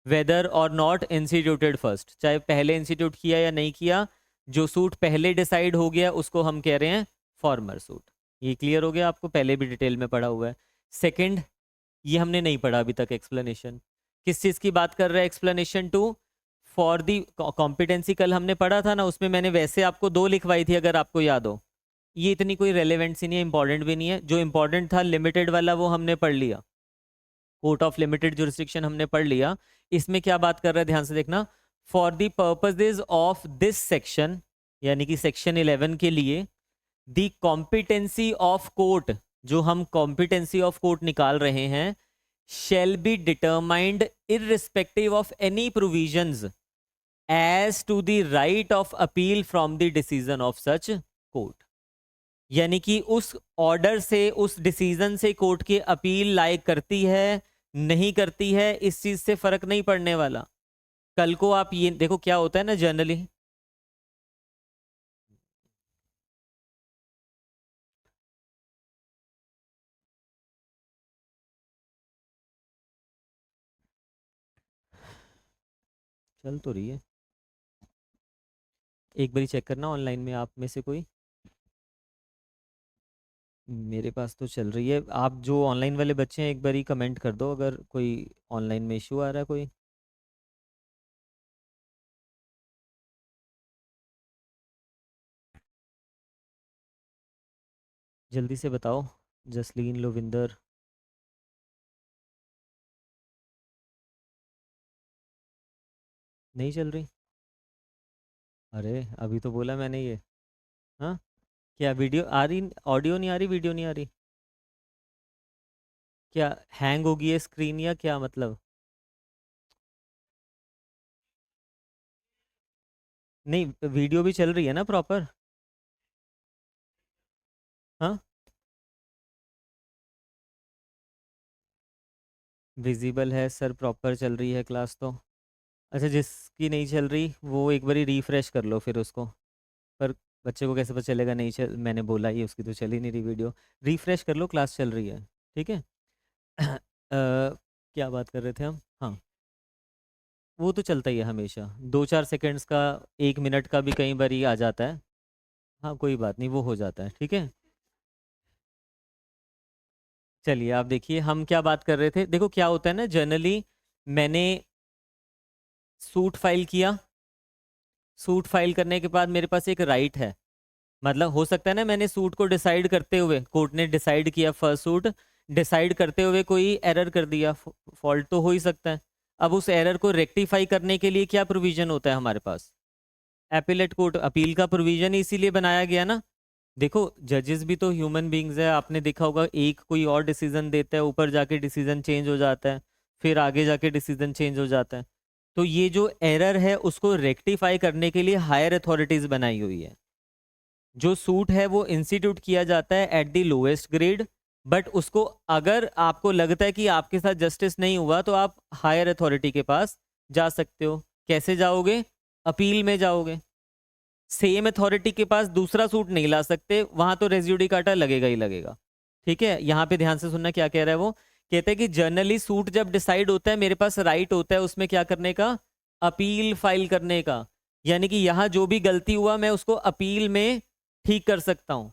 whether और नॉट इंस्टीट्यूटेड फर्स्ट, चाहे पहले इंस्टीट्यूट किया या नहीं किया, जो सूट पहले डिसाइड हो गया उसको हम कह रहे हैं फॉर्मर सूट। ये क्लियर हो गया आपको, पहले भी डिटेल में पढ़ा हुआ है। सेकंड, ये हमने नहीं पढ़ा अभी तक एक्सप्लेनेशन, किस चीज़ की बात कर रहा है explanation two, for the competency कल हमने पढ़ा था ना, उसमें मैंने वैसे आपको 2 लिखवाई थी अगर आपको याद हो। ये इतनी कोई रेलेवेंट सी नहीं है, इंपॉर्टेंट भी नहीं है। जो इंपॉर्टेंट था लिमिटेड वाला वो हमने पढ़ लिया, कोर्ट ऑफ लिमिटेड जुरिस्डिक्शन हमने पढ़ लिया। इसमें क्या बात कर रहा है ध्यान से देखना, for the purposes of this section, यानी कि सेक्शन 11 के लिए, द कॉम्पिटेंसी ऑफ कोर्ट, जो हम कॉम्पिटेंसी ऑफ कोर्ट निकाल रहे हैं, shall be determined irrespective of any provisions as to the right of appeal from the decision of such court। यानी कि उस ऑर्डर से, उस डिसीजन से कोर्ट की अपील लायक करती है नहीं करती है, इस चीज से फर्क नहीं पड़ने वाला। कल को आप ये देखो क्या होता है ना जनरली, चल तो रही है, एक बारी चेक करना ऑनलाइन में आप में से कोई। मेरे पास तो चल रही है, आप जो ऑनलाइन वाले बच्चे हैं एक बारी कमेंट कर दो अगर कोई ऑनलाइन में इशू आ रहा है कोई। जल्दी से बताओ, जसलीन, लोविंदर। नहीं चल रही? अरे अभी तो बोला मैंने ये। हाँ, क्या वीडियो आ रही, ऑडियो नहीं आ रही, वीडियो नहीं आ रही? क्या हैंग होगी ये स्क्रीन या क्या मतलब? नहीं, वीडियो भी चल रही है ना प्रॉपर? हाँ, विजिबल है सर, प्रॉपर चल रही है क्लास तो। अच्छा, जिसकी नहीं चल रही वो एक बारी रिफ्रेश कर लो फिर उसको। पर बच्चे को कैसे पता चलेगा नहीं चल, मैंने बोला ही उसकी तो चल ही नहीं रही वीडियो। रिफ्रेश कर लो, क्लास चल रही है। ठीक है। क्या बात कर रहे थे हम? हाँ, वो तो चलता ही है हमेशा, 2-4 सेकंड्स का, 1 मिनट का भी कई बार ही आ जाता है। हाँ कोई बात नहीं, वो हो जाता है। ठीक है, चलिए आप देखिए हम क्या बात कर रहे थे। देखो क्या होता है ना जनरली, मैंने सूट फाइल किया, सूट फाइल करने के बाद मेरे पास एक राइट है, मतलब हो सकता है ना मैंने सूट को डिसाइड करते हुए, कोर्ट ने डिसाइड किया फर्स्ट सूट, डिसाइड करते हुए कोई एरर कर दिया, फॉल्ट तो हो ही सकता है। अब उस एरर को रेक्टिफाई करने के लिए क्या प्रोविजन होता है हमारे पास? एपीलेट कोर्ट, अपील का प्रोविजन इसीलिए बनाया गया ना। देखो जजेस भी तो ह्यूमन बींग्स है, आपने देखा होगा एक कोई और डिसीजन देता है, ऊपर जाके डिसीजन चेंज हो जाता है, फिर आगे जाके डिसीजन चेंज हो जाता है। तो ये जो एरर है उसको रेक्टिफाई करने के लिए हायर अथॉरिटीज बनाई हुई है। जो सूट है वो इंस्टीट्यूट किया जाता है at the lowest grade, but उसको अगर आपको लगता है कि आपके साथ जस्टिस नहीं हुआ तो आप हायर अथॉरिटी के पास जा सकते हो। कैसे जाओगे? अपील में जाओगे। सेम अथॉरिटी के पास दूसरा सूट नहीं ला सकते, वहां तो रेज्यूडिकाटा लगेगा ही लगेगा। ठीक है, यहाँ पे ध्यान से सुनना क्या कह रहा है वो। कहते हैं कि जनरली सूट जब डिसाइड होता है मेरे पास राइट होता है उसमें क्या करने का, अपील फाइल करने का। यानी कि यहाँ जो भी गलती हुआ मैं उसको अपील में ठीक कर सकता हूँ।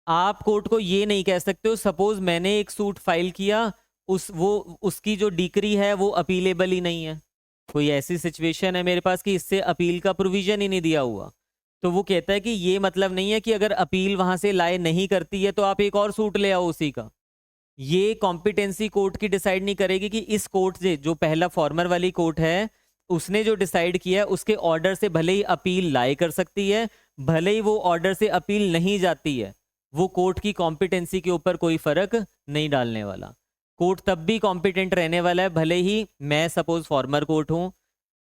आप कोर्ट को ये नहीं कह सकते हो, सपोज मैंने एक सूट फाइल किया, उसकी जो डिक्री है वो अपीलेबल ही नहीं है, कोई ऐसी सिचुएशन है मेरे पास कि इससे अपील का प्रोविजन ही नहीं दिया हुआ, तो वो कहता है कि ये मतलब नहीं है कि अगर अपील वहां से लाए नहीं करती है तो आप एक और सूट ले आओ उसी का। ये कॉम्पिटेंसी कोर्ट की डिसाइड नहीं करेगी कि इस कोर्ट से, जो पहला फॉर्मर वाली कोर्ट है, उसने जो डिसाइड किया है उसके ऑर्डर से भले ही अपील लाए कर सकती है, भले ही वो ऑर्डर से अपील नहीं जाती है, वो कोर्ट की कॉम्पिटेंसी के ऊपर कोई फर्क नहीं डालने वाला। कोर्ट तब भी कॉम्पिटेंट रहने वाला है, भले ही मैं सपोज फॉर्मर कोर्ट हूँ,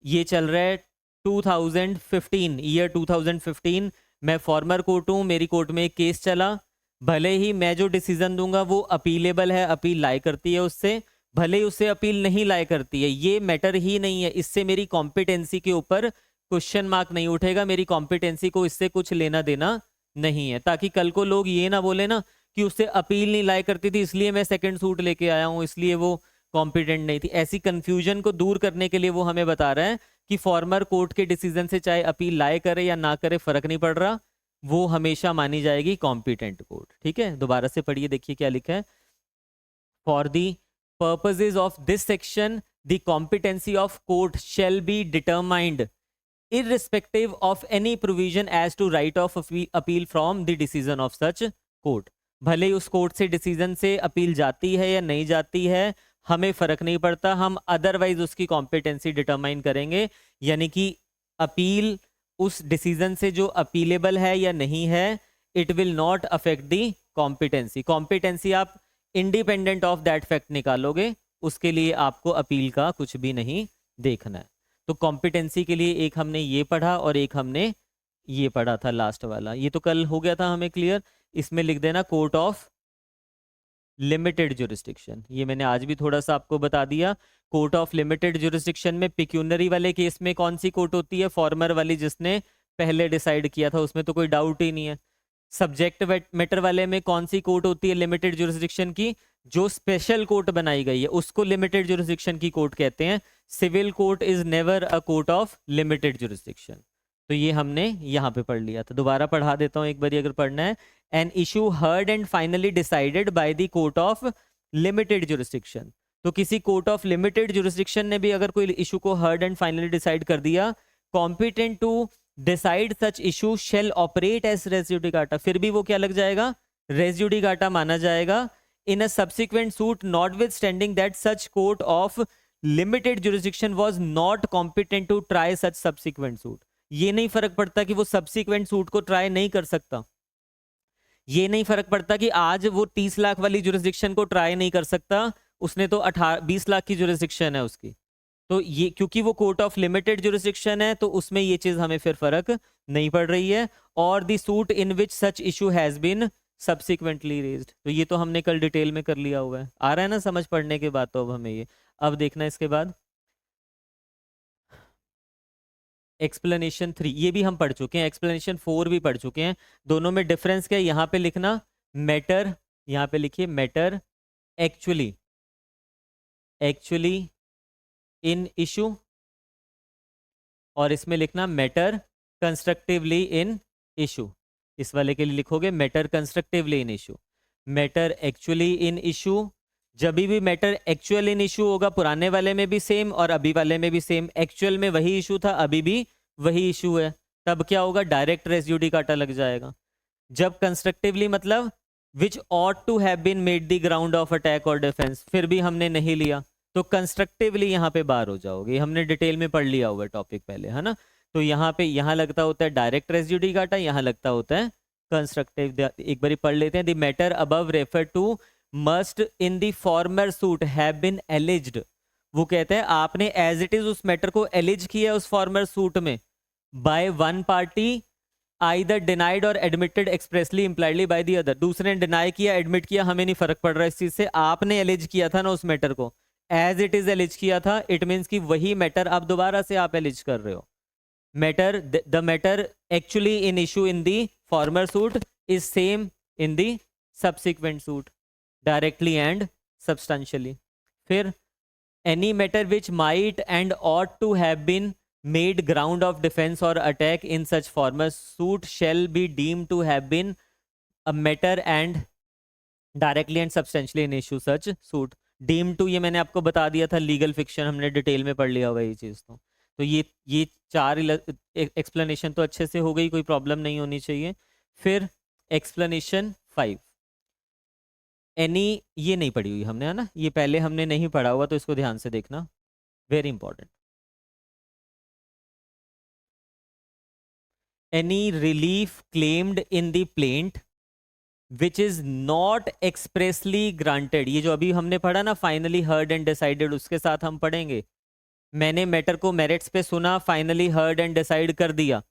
ये चल रहा है 2015, ईयर 2015, मैं फॉर्मर कोर्ट हूँ, मेरी कोर्ट में एक केस चला, भले ही मैं जो डिसीजन दूंगा वो अपीलेबल है, अपील लाई करती है उससे, भले ही उससे अपील नहीं लाई करती है, ये मैटर ही नहीं है, इससे मेरी कॉम्पिटेंसी के ऊपर क्वेश्चन मार्क नहीं उठेगा, मेरी कॉम्पिटेंसी को इससे कुछ लेना देना नहीं है, ताकि कल को लोग ये ना बोले ना कि उससे अपील नहीं लाई करती थी इसलिए मैं सेकंड सूट लेके आया हूँ, इसलिए वो कॉम्पिटेंट नहीं थी। ऐसी कंफ्यूजन को दूर करने के लिए वो हमें बता रहा है कि फॉर्मर कोर्ट के डिसीजन से चाहे अपील लाए करे या ना करे फर्क नहीं पड़ रहा, वो हमेशा मानी जाएगी कॉम्पिटेंट कोर्ट। ठीक है, दोबारा से पढ़िए, देखिए क्या लिखा है। For the purposes of this section the competency of court shall be determined irrespective of any provision as to right of appeal from the decision of such court। भले ही उस कोर्ट से डिसीजन से अपील जाती है या नहीं जाती है, हमें फर्क नहीं पड़ता, हम अदरवाइज उसकी कॉम्पिटेंसी डिटरमाइन करेंगे, यानी कि अपील उस डिसीजन से जो अपीलेबल है या नहीं है, it will not affect the competency. Competency आप इंडिपेंडेंट ऑफ दैट फैक्ट निकालोगे, उसके लिए आपको अपील का कुछ भी नहीं देखना है। तो कॉम्पिटेंसी के लिए एक हमने ये पढ़ा और एक हमने ये पढ़ा था लास्ट वाला, ये तो कल हो गया था हमें क्लियर। इसमें लिख देना कोर्ट ऑफ लिमिटेड ज्यूरिसडिक्शन, ये मैंने आज भी थोड़ा सा आपको बता दिया। कोर्ट ऑफ लिमिटेड ज्यूरिसडिक्शन में पिक्यूनरी वाले केस में कौन सी कोर्ट होती है? फॉर्मर वाली, जिसने पहले डिसाइड किया था, उसमें तो कोई डाउट ही नहीं है। सब्जेक्ट मैटर वाले में कौन सी कोर्ट होती है लिमिटेड ज्यूरिसडिक्शन की? जो स्पेशल कोर्ट बनाई गई है उसको लिमिटेड ज्यूरिसडिक्शन की कोर्ट कहते हैं। Civil court is never a court of limited jurisdiction. तो ये हमने यहाँ पे पढ़ लिया था, दोबारा पढ़ा देता हूँ एक बार अगर पढ़ना है। An issue heard and finally decided bye the court of limited jurisdiction. तो किसी कोर्ट ऑफ लिमिटेड ज्यूरिसडिक्शन ने भी अगर कोई इशू को हर्ड एंड फाइनली डिसाइड कर दिया, competent to decide such issue shall operate as res judicata, फिर भी वो क्या लग जाएगा? रेस जुडिकाटा माना जाएगा। In a subsequent suit notwithstanding that such court of limited jurisdiction was not competent to try such subsequent suit. ये नहीं फर्क पड़ता कि वो सब्सिक्वेंट सूट को ट्राई नहीं कर सकता, ये नहीं फर्क पड़ता कि आज वो 30 लाख वाली ज्यूरिसडिक्शन को ट्राई नहीं कर सकता, उसने तो 20 लाख की ज्यूरिसडिक्शन है उसकी। तो ये क्योंकि वो कोर्ट ऑफ लिमिटेड ज्यूरिसडिक्शन है, तो उसमें ये चीज हमें फिर फर्क नहीं पड़ रही है। और the suit in which such issue has been subsequently raised, तो ये तो हमने कल डिटेल में कर लिया हुआ है। आ रहा है ना समझ पढ़ने के बाद? तो अब हमें ये अब देखना है इसके बाद एक्सप्लेनेशन 3, ये भी हम पढ़ चुके हैं, एक्सप्लेनेशन 4 भी पढ़ चुके हैं। दोनों में डिफरेंस क्या है? यहाँ पे लिखना मैटर, यहाँ पे लिखिए मैटर एक्चुअली इन इशू, और इसमें लिखना मैटर कंस्ट्रक्टिवली इन इशू। इस वाले के लिए लिखोगे matter constructively in issue, matter actually in issue. जब भी मैटर एक्चुअल इन इशू होगा, पुराने वाले में भी सेम और अभी वाले में भी सेम, एक्चुअल में वही इशू था, अभी भी वही इशू है, तब क्या होगा? डायरेक्ट रेस जुडिकाटा लग जाएगा। जब कंस्ट्रक्टिवली मतलब which ought to have been made the ground of attack और डिफेंस, फिर भी हमने नहीं लिया, तो कंस्ट्रक्टिवली यहाँ पे बाहर हो जाओगे। हमने डिटेल में पढ़ लिया हुआ टॉपिक पहले, है ना? तो यहाँ पे यहाँ लगता होता है डायरेक्ट रेस जुडिकाटा, यहाँ लगता होता है कंस्ट्रक्टिव। एक बार पढ़ लेते हैं। The matter above refer to must in the former suit have been alleged. वो कहते हैं आपने एज इट इज उस मैटर को एलिज किया उस फॉर्मर सूट में by one party either denied और admitted expressly impliedly by the other. दूसरे ने डिनाई किया, एडमिट किया, हमें नहीं फर्क पड़ रहा इस चीज से, आपने एलिज किया था ना उस मैटर को, एज इट इज एलिज किया था, इट मीन्स कि वही मैटर अब दोबारा से आप एलिज कर रहे हो। Matter the matter actually in issue in the former suit is same in the subsequent suit directly and substantially. फिर any matter which might and ought to have been made ground of defense or attack in such former suit shall be deemed to have been a matter and directly and substantially in issue such suit। deemed to ये मैंने आपको बता दिया था, legal fiction हमने detail में पढ़ लिया होगा ये चीज़। तो ये 4 एक्सप्लेनेशन तो अच्छे से हो गई, कोई प्रॉब्लम नहीं होनी चाहिए। फिर एक्सप्लेनेशन 5, एनी, ये नहीं पढ़ी हुई हमने, है ना? ये पहले हमने नहीं पढ़ा हुआ, तो इसको ध्यान से देखना, very important. any relief claimed in the plaint which is not expressly granted, ये जो अभी हमने पढ़ा ना फाइनली हर्ड एंड डिसाइडेड, उसके साथ हम पढ़ेंगे। मैंने मैटर को मेरिट्स पे सुना, फाइनली हर्ड एंड डिसाइड कर दिया।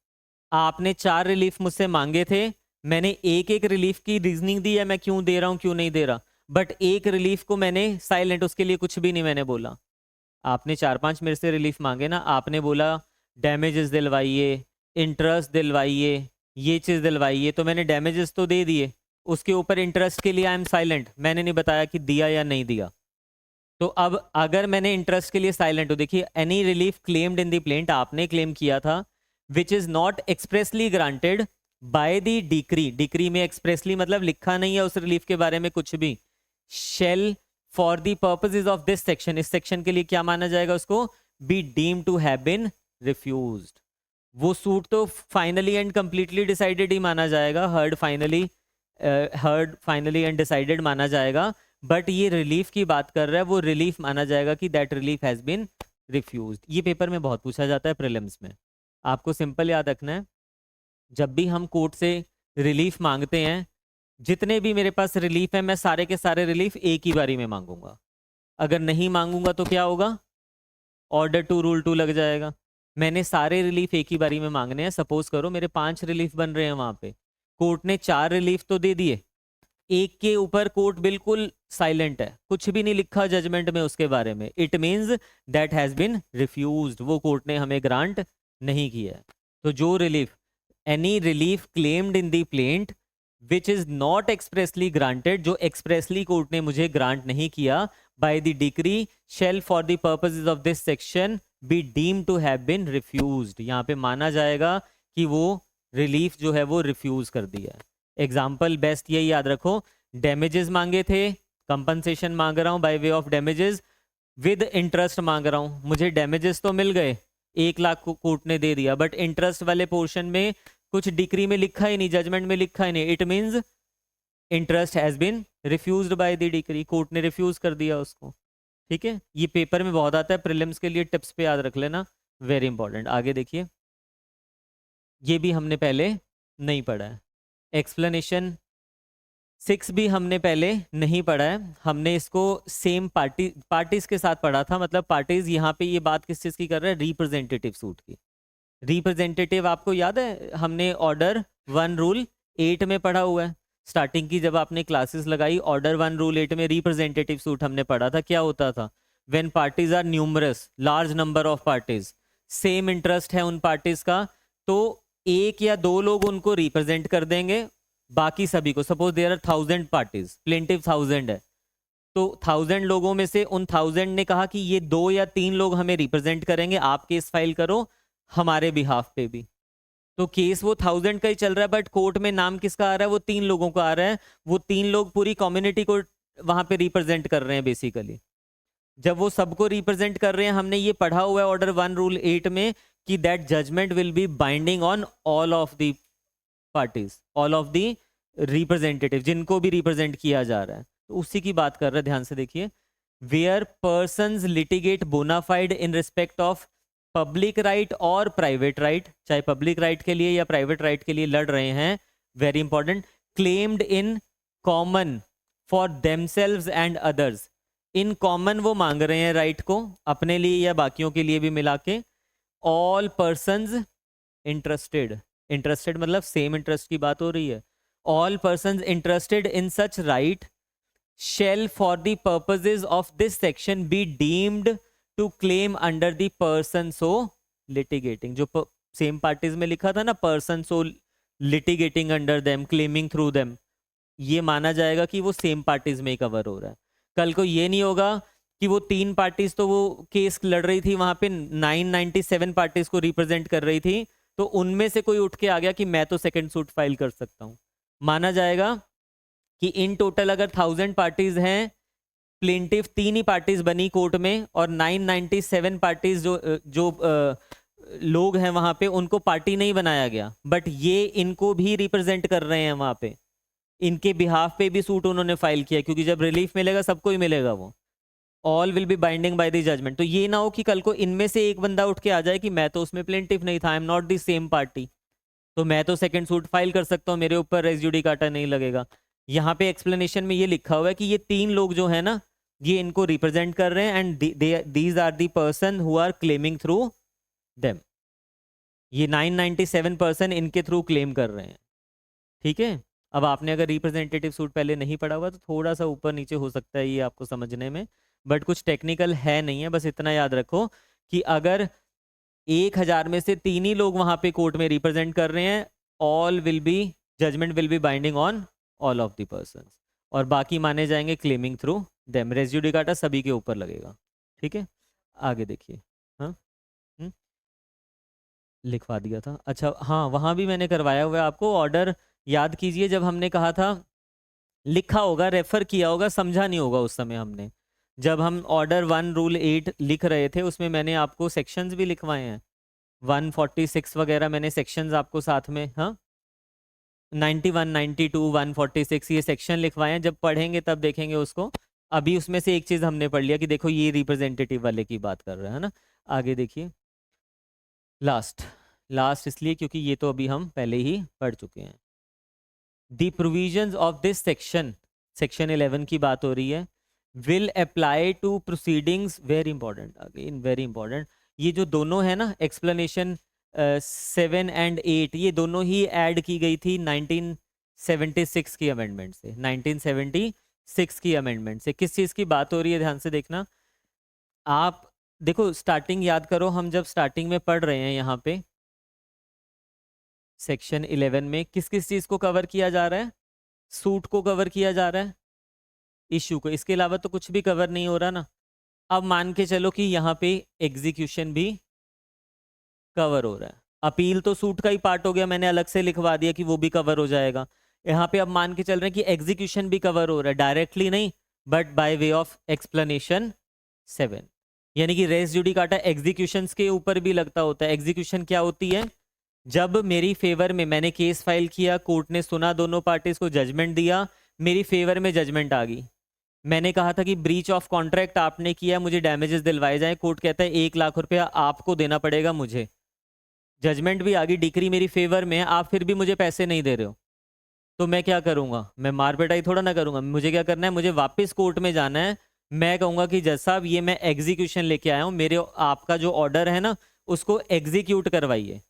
आपने 4 रिलीफ मुझसे मांगे थे, मैंने एक एक रिलीफ की रीजनिंग दी है, मैं क्यों दे रहा हूं क्यों नहीं दे रहा, बट एक रिलीफ को मैंने साइलेंट, उसके लिए कुछ भी नहीं मैंने बोला। आपने 4-5 मेरे से रिलीफ मांगे ना, आपने बोला डैमेजेस दिलवाइए, इंटरेस्ट दिलवाइए, ये चीज़ दिलवाइए, तो मैंने डैमेजेस तो दे दिए, उसके ऊपर इंटरेस्ट के लिए आई एम साइलेंट, मैंने नहीं बताया कि दिया या नहीं दिया। तो अब अगर मैंने इंटरेस्ट के लिए साइलेंट हो, देखिए any relief claimed in the plaint, आपने क्लेम किया था, विच is not expressly granted by the decree, decree में एक्सप्रेसली मतलब लिखा नहीं है उस रिलीफ के बारे में कुछ भी, shall for the purposes of this section, इस सेक्शन के लिए क्या माना जाएगा उसको, be deemed to have been refused. वो सूट तो फाइनली एंड कंप्लीटली डिसाइडेड ही माना जाएगा, हर्ड फाइनली एंड डिसाइडेड माना जाएगा, बट ये रिलीफ की बात कर रहा है, वो रिलीफ माना जाएगा कि that relief has been refused. ये पेपर में बहुत पूछा जाता है प्रीलिम्स में, आपको सिंपल याद रखना है, जब भी हम कोर्ट से रिलीफ मांगते हैं, जितने भी मेरे पास रिलीफ है मैं सारे के सारे रिलीफ एक ही बारी में मांगूंगा, अगर नहीं मांगूंगा तो क्या होगा, ऑर्डर टू रूल 2 लग जाएगा। मैंने सारे रिलीफ एक ही बारी में मांगने हैं। सपोज करो मेरे 5 रिलीफ बन रहे हैं, वहां पे कोर्ट ने 4 रिलीफ तो दे दिए, एक के ऊपर कोर्ट बिल्कुल साइलेंट है, कुछ भी नहीं लिखा जजमेंट में उसके बारे में, it means that has been refused, वो कोर्ट ने हमें ग्रांट नहीं किया है। तो जो relief, any relief claimed in the plaint which is not expressly granted, जो एक्सप्रेसली कोर्ट ने मुझे ग्रांट नहीं किया, by the decree shall for the purposes of this section be deemed to have been refused, यहाँ पे माना जाएगा कि वो रिलीफ जो है वो रिफ्यूज कर दिया है। एग्जाम्पल बेस्ट यही याद रखो, डैमेजेस मांगे थे, कंपनसेशन मांग रहा हूं by way of damages, with interest मांग रहा हूं, मुझे डैमेजेस तो मिल गए, 1 लाख को कोर्ट ने दे दिया, बट इंटरेस्ट वाले पोर्शन में कुछ डिक्री में लिखा ही नहीं, जजमेंट में लिखा ही नहीं, it means interest has been refused by the decree, court ने रिफ्यूज कर दिया उसको। ठीक है, ये पेपर में बहुत आता है, प्रीलिम्स के लिए टिप्स पे याद रख लेना, वेरी इंपॉर्टेंट। आगे देखिए, ये भी हमने पहले नहीं पढ़ा है, एक्सप्लेनेशन 6 भी हमने पहले नहीं पढ़ा है, हमने इसको सेम पार्टीज के साथ पढ़ा था, मतलब पार्टीज, यहाँ पे ये बात किस चीज़ की कर रहा है, रिप्रेजेंटेटिव सूट की। रिप्रेजेंटेटिव आपको याद है, हमने ऑर्डर 1 रूल 8 में पढ़ा हुआ है, स्टार्टिंग की जब आपने क्लासेस लगाई, ऑर्डर 1 रूल 8 में रिप्रेजेंटेटिव सूट हमने पढ़ा था। क्या होता था, when parties are numerous, large number of parties, same interest है उन पार्टीज का, तो 1 या 2 लोग उनको रिप्रेजेंट कर देंगे, बाकी सभी को, suppose there are 1000 parties, plaintiff 1000 है, तो 1000 लोगों में से उन 1000 ने कहा कि ये 2 या 3 लोग हमें रिप्रेजेंट करेंगे, आप केस फाइल करो हमारे बिहाफ पे भी। तो केस वो 1000 का ही चल रहा है, बट कोर्ट में नाम किसका आ रहा है, वो 3 लोगों का आ रहा है, वो 3 लोग पूरी कम्युनिटी को वहां पे रिप्रेजेंट कर रहे हैं बेसिकली। जब वो सबको रिप्रेजेंट कर रहे हैं, हमने ये पढ़ा हुआ है ऑर्डर 1 रूल 8 में कि that judgment will be binding on all of the parties, all of the representative, जिनको भी रिप्रेजेंट किया जा रहा है, तो उसी की बात कर रहे हैं, ध्यान से देखिए। Where persons litigate bona fide in respect of public right और प्राइवेट राइट, चाहे पब्लिक राइट के लिए या प्राइवेट राइट के लिए लड़ रहे हैं, very important, claimed in common for themselves and others, in common वो मांग रहे हैं राइट को, अपने लिए या बाकियों के लिए भी मिला के, ऑल पर्सन्स इंटरेस्टेड, इंटरेस्टेड मतलब सेम इंटरेस्ट की बात हो रही है, all persons interested in such right shall for the purposes of this section be deemed to claim under the person so litigating, जो सेम पार्टीज में लिखा था ना, person so litigating under them, claiming through them, ये माना जाएगा कि वो सेम पार्टीज में ही कवर हो रहा है। कल को ये नहीं होगा कि वो 3 पार्टीज तो वो केस लड़ रही थी, वहां पे 997 पार्टीज को रिप्रेजेंट कर रही थी, तो उनमें से कोई उठ के आ गया कि मैं तो सेकंड सूट फाइल कर सकता हूं, माना जाएगा कि इन टोटल अगर 1000 पार्टीज हैं, प्लेंटिव 3 ही पार्टीज बनी कोर्ट में, और 997 पार्टीज जो लोग हैं वहां पे, उनको पार्टी नहीं बनाया गया, बट ये इनको भी रिप्रेजेंट कर रहे हैं वहां पे, इनके बिहाफ पे भी सूट उन्होंने फाइल किया, क्योंकि जब रिलीफ मिलेगा सबको ही मिलेगा, वो all will be binding by the judgment. तो ये ना हो कि कल को इनमें से एक बंदा उठ के आ जाए कि मैं तो उसमें प्लेंटिव नहीं था, I am not the same party, तो मैं तो सेकंड सूट फाइल कर सकता हूँ, मेरे ऊपर रेस जुडिकाटा नहीं लगेगा। यहाँ पे एक्सप्लेनेशन में ये लिखा हुआ है कि ये 3 लोग जो है ना, ये इनको रिप्रेजेंट कर रहे हैं and these are the person who are claiming through them. ये 997 पर्सन इनके थ्रू क्लेम कर रहे हैं। ठीक है, अब आपने अगर रिप्रेजेंटेटिव सूट पहले नहीं पढ़ा हुआ तो थोड़ा सा ऊपर नीचे हो सकता है ये आपको समझने में, बट कुछ टेक्निकल है नहीं है। बस इतना याद रखो कि अगर 1000 में से 3 ही लोग वहां पे कोर्ट में रिप्रेजेंट कर रहे हैं, all will be judgment will be binding on all of the person, और बाकी माने जाएंगे claiming through them. Res judicata सभी के ऊपर लगेगा। ठीक है, आगे देखिए। हाँ, हम्म, लिखवा दिया था। अच्छा हाँ, वहां भी मैंने करवाया हुआ है आपको ऑर्डर। याद कीजिए, जब हमने कहा था, लिखा होगा, रेफर किया होगा, समझा नहीं होगा उस समय हमने, जब हम ऑर्डर 1 रूल 8 लिख रहे थे, उसमें मैंने आपको सेक्शंस भी लिखवाए हैं, 146 वगैरह मैंने सेक्शंस आपको साथ में, हाँ 91 92 146 ये सेक्शन लिखवाए हैं। जब पढ़ेंगे तब देखेंगे उसको। अभी उसमें से एक चीज़ हमने पढ़ लिया कि देखो ये रिप्रेजेंटेटिव वाले की बात कर रहा है ना। आगे देखिए, लास्ट लास्ट इसलिए क्योंकि ये तो अभी हम पहले ही पढ़ चुके हैं। The provisions of this section, section 11 की बात हो रही है, will apply to proceedings, very important, again very important. ये जो दोनों है ना एक्सप्लेनेशन 7 एंड 8, ये दोनों ही ऐड की गई थी 1976 की अमेंडमेंट से। 1976 की अमेंडमेंट से किस चीज़ की बात हो रही है, ध्यान से देखना। आप देखो स्टार्टिंग याद करो, हम जब स्टार्टिंग में पढ़ रहे हैं यहाँ पे सेक्शन 11 में किस किस चीज़ को कवर किया जा रहा है, सूट को कवर किया जा रहा है, इश्यू को, इसके अलावा तो कुछ भी कवर नहीं हो रहा ना। अब मान के चलो कि यहाँ पे एग्जीक्यूशन भी कवर हो रहा है, अपील तो सूट का ही पार्ट हो गया, मैंने अलग से लिखवा दिया कि वो भी कवर हो जाएगा। यहाँ पे अब मान के चल रहे हैं कि एग्जीक्यूशन भी कवर हो रहा है, डायरेक्टली नहीं but by way of explanation 7। यानी कि रेस जुडिकाटा एग्जीक्यूशंस के ऊपर भी लगता होता है। एग्जीक्यूशन क्या होती है, जब मेरी फेवर में मैंने केस फाइल किया, कोर्ट ने सुना, दोनों पार्टीज को जजमेंट दिया, मेरी फेवर में जजमेंट आ गई, मैंने कहा था कि ब्रीच ऑफ कॉन्ट्रैक्ट आपने किया, मुझे डैमेजेस दिलवाए जाए, कोर्ट कहता है 1 लाख रुपया आपको देना पड़ेगा मुझे, जजमेंट भी आ गई, डिक्री मेरी फेवर में, आप फिर भी मुझे पैसे नहीं दे रहे हो, तो मैं क्या करूंगा, मैं मार पिटाई थोड़ा ना करूंगा, मुझे क्या करना है, मुझे वापस कोर्ट में जाना है। मैं कहूंगा कि जज साहब ये मैं एग्जीक्यूशन लेके आया हूँ, मेरे आपका जो ऑर्डर है ना उसको एग्जीक्यूट करवाइए,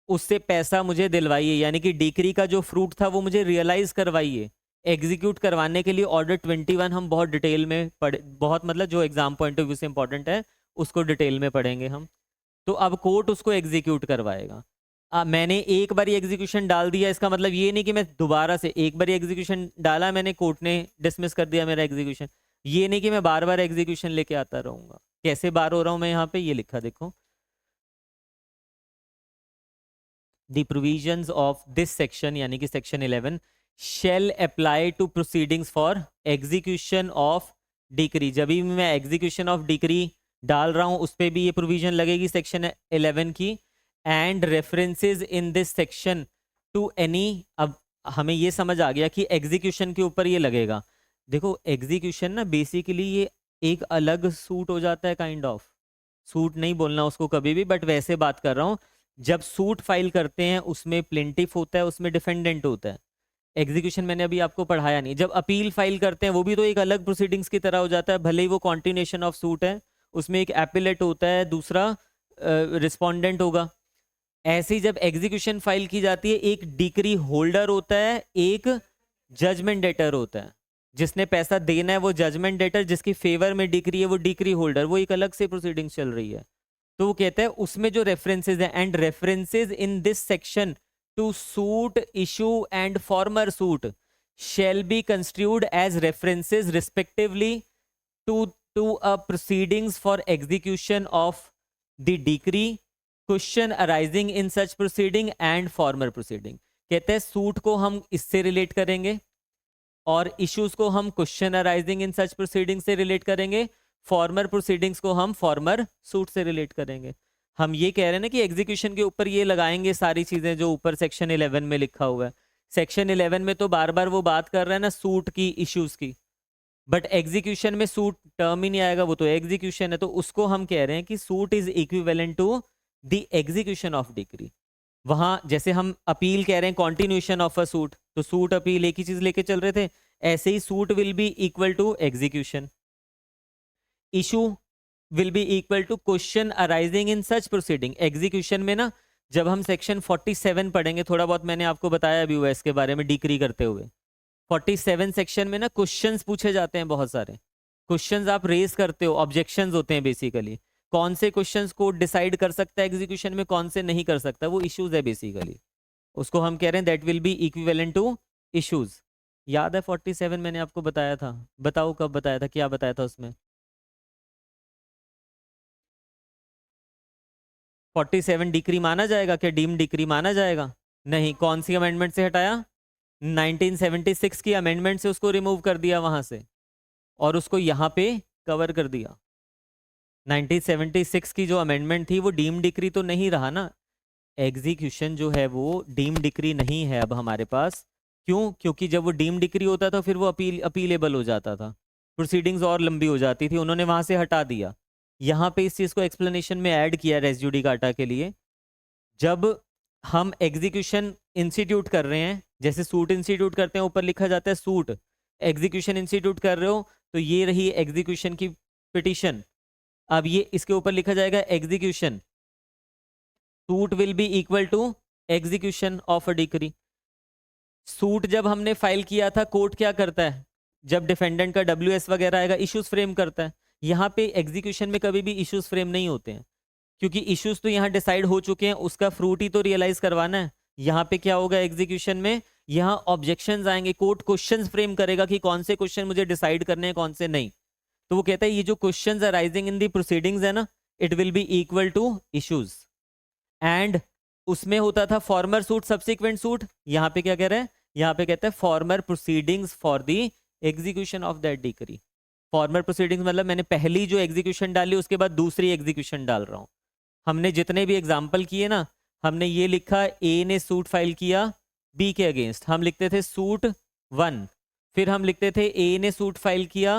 उससे पैसा मुझे दिलवाइए, यानी कि डिक्री का जो फ्रूट था वो मुझे रियलाइज करवाइए। एग्जीक्यूट करवाने के लिए ऑर्डर 21 हम बहुत डिटेल में पढ़े, बहुत मतलब जो एग्जाम पॉइंट ऑफ व्यू से इंपॉर्टेंट है उसको डिटेल में पढ़ेंगे हम। तो अब कोर्ट उसको एग्जीक्यूट करवाएगा। मैंने एक बार एग्जीक्यूशन डाल दिया, इसका मतलब ये नहीं कि मैं दोबारा से, एक बार एग्जीक्यूशन डाला मैंने, कोर्ट ने डिसमिस कर दिया मेरा एग्जीक्यूशन, ये नहीं कि मैं बार बार एग्जीक्यूशन लेके आता रहूंगा। कैसे बार हो रहा हूं मैं, यहाँ पे ये लिखा देखो, the provisions of this section यानी कि section 11 shall apply to proceedings for execution of decree. जब भी मैं एग्जीक्यूशन ऑफ डिक्री डाल रहा हूं उस पर भी ये प्रोविजन लगेगी सेक्शन 11 की। And references in this section to any, अब हमें ये समझ आ गया कि एग्जीक्यूशन के ऊपर ये लगेगा। देखो एग्जीक्यूशन ना बेसिकली ये एक अलग सूट हो जाता है, काइंड ऑफ सूट नहीं बोलना उसको कभी भी, बट वैसे बात कर रहा हूँ। जब सूट फाइल करते हैं उसमें प्लेंटिफ होता है, उसमें डिफेंडेंट होता है। एग्जीक्यूशन मैंने अभी आपको पढ़ाया नहीं। जब अपील फाइल करते हैं वो भी तो एक अलग प्रोसीडिंग्स की तरह हो जाता है, भले ही वो कॉन्टिन्यूशन ऑफ सूट है, उसमें एक एपिलेट होता है, दूसरा रिस्पोंडेंट होगा। ऐसे ही जब एग्जीक्यूशन फाइल की जाती है, एक डिक्री होल्डर होता है, एक जजमेंट डेटर होता है, जिसने पैसा देना है वो जजमेंट डेटर, जिसकी फेवर में डिक्री है वो डिक्री होल्डर, वो एक अलग से प्रोसीडिंग्स चल रही है। तो वो कहते हैं उसमें जो रेफरेंसेज है, and references in this section to suit issue and former suit shall be construed as references respectively to a proceedings for execution of the decree, question arising in such proceeding and former proceeding. कहते हैं suit को हम इससे relate करेंगे और issues को हम question arising in such proceeding से रिलेट करेंगे, फॉर्मर प्रोसीडिंग्स को हम फॉर्मर सूट से रिलेट करेंगे। हम ये कह रहे हैं ना कि एग्जीक्यूशन के ऊपर ये लगाएंगे सारी चीजें जो ऊपर सेक्शन 11 में लिखा हुआ है। सेक्शन 11 में तो बार बार वो बात कर रहा है ना सूट की, इश्यूज की, बट एग्जीक्यूशन में सूट टर्म ही नहीं आएगा, वो तो एग्जीक्यूशन है। तो उसको हम कह रहे हैं कि suit is equivalent to the execution of decree. वहां जैसे हम अपील कह रहे हैं कॉन्टिन्यूशन ऑफ अ सूट, तो सूट अपील एक ही चीज लेके चल रहे थे, ऐसे ही suit will be equal to execution, issue will be equal to question arising in such proceeding. Execution में ना जब हम सेक्शन 47 पढ़ेंगे, थोड़ा बहुत मैंने आपको बताया अभी यूएस के बारे में डिक्री करते हुए, 47 सेक्शन में ना क्वेश्चंस पूछे जाते हैं, बहुत सारे क्वेश्चंस आप रेज करते हो, ऑब्जेक्शंस होते हैं बेसिकली, कौन से क्वेश्चंस को डिसाइड कर सकता है एग्जीक्यूशन में, कौन से नहीं कर सकता, वो इश्यूज है बेसिकली, उसको हम कह रहे हैं that will be equivalent to issues. याद है 47 मैंने आपको बताया था, बताओ कब बताया था, क्या बताया था उसमें? 47 डिक्री माना जाएगा क्या, डीम डिक्री माना जाएगा? नहीं, कौन सी अमेंडमेंट से हटाया? 1976 की अमेंडमेंट से उसको रिमूव कर दिया वहां से, और उसको यहाँ पे कवर कर दिया। 1976 की जो अमेंडमेंट थी वो डीम डिक्री तो नहीं रहा ना, एग्जीक्यूशन जो है वो डीम डिक्री नहीं है अब हमारे पास। क्यों? क्योंकि जब वो डीम डिक्री होता था फिर वो अपीलेबल हो जाता था, प्रोसीडिंग्स और लंबी हो जाती थी, उन्होंने वहां से हटा दिया। यहाँ पे इस चीज को एक्सप्लेनेशन में ऐड किया रेस जुडिकाटा के लिए। जब हम एग्जीक्यूशन इंस्टीट्यूट कर रहे हैं, जैसे सूट इंस्टीट्यूट करते हैं ऊपर लिखा जाता है सूट, एग्जीक्यूशन इंस्टीट्यूट कर रहे हो तो ये रही एग्जीक्यूशन की पिटीशन, अब ये इसके ऊपर लिखा जाएगा execution, suit will be equal to execution of a decree. Suit जब हमने फाइल किया था, कोर्ट क्या करता है, जब डिफेंडेंट का WS वगैरह आएगा इश्यूज फ्रेम करता है, यहाँ पे एग्जीक्यूशन में कभी भी इश्यूज फ्रेम नहीं होते हैं, क्योंकि इश्यूज तो यहाँ डिसाइड हो चुके हैं, उसका फ्रूट ही तो रियलाइज करवाना है। यहाँ पे क्या होगा एग्जीक्यूशन में, यहाँ ऑब्जेक्शंस आएंगे, कोर्ट क्वेश्चंस फ्रेम करेगा कि कौन से क्वेश्चन मुझे डिसाइड करने हैं कौन से नहीं, तो वो कहता है ये जो questions arising in the proceedings है ना, it will be equal to issues. And उसमें होता था फॉर्मर सूट सब्सिक्वेंट सूट, यहाँ पे क्या कह रहे हैं, यहाँ पे कहते हैं farmer proceedings for the execution of that decree. Farmer proceedings मतलब मैंने पहली जो एग्जीक्यूशन डाली उसके बाद दूसरी एग्जीक्यूशन डाल रहा हूँ। हमने जितने भी एग्जाम्पल किए ना, हमने ये लिखा ए ने सूट फाइल किया बी के अगेंस्ट, हम लिखते थे सूट 1, फिर हम लिखते थे ए ने सूट फाइल किया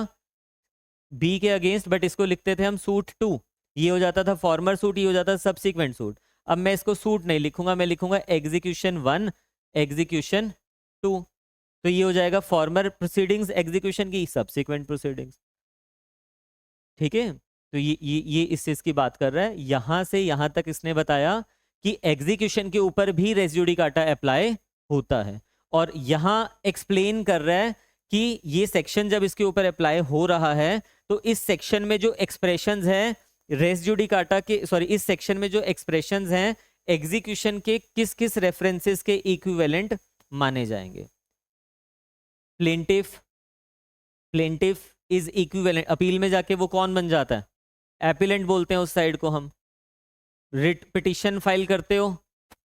बी के अगेंस्ट, बट इसको लिखते थे हम सूट 2, ये हो जाता था फॉर्मर सूट, ये हो जाता था सब्सिक्वेंट सूट। अब मैं इसको सूट नहीं लिखूंगा, मैं लिखूंगा एग्जीक्यूशन 1 एग्जीक्यूशन 2, तो ये हो जाएगा फॉर्मर प्रोसीडिंग्स एग्जीक्यूशन की सब्सिक्वेंट प्रोसीडिंग्स। ठीक है, तो ये इस चीज की बात कर रहा है। यहां से यहां तक इसने बताया कि एग्जीक्यूशन के ऊपर भी रेस जुडिकाटा अप्लाई होता है, और यहां एक्सप्लेन कर रहा है कि ये सेक्शन जब इसके ऊपर अप्लाई हो रहा है तो इस सेक्शन में जो एक्सप्रेशंस हैं रेस जुडिकाटा के, सॉरी इस सेक्शन में जो एक्सप्रेशंस हैं एग्जीक्यूशन के किस किस रेफरेंसेस के इक्विवेलेंट माने जाएंगे। Plaintiff, plaintiff is equivalent, appeal में जाके वो कौन बन जाता है, एपिलेंट बोलते हैं उस साइड को हम। रिट पिटिशन फाइल करते हो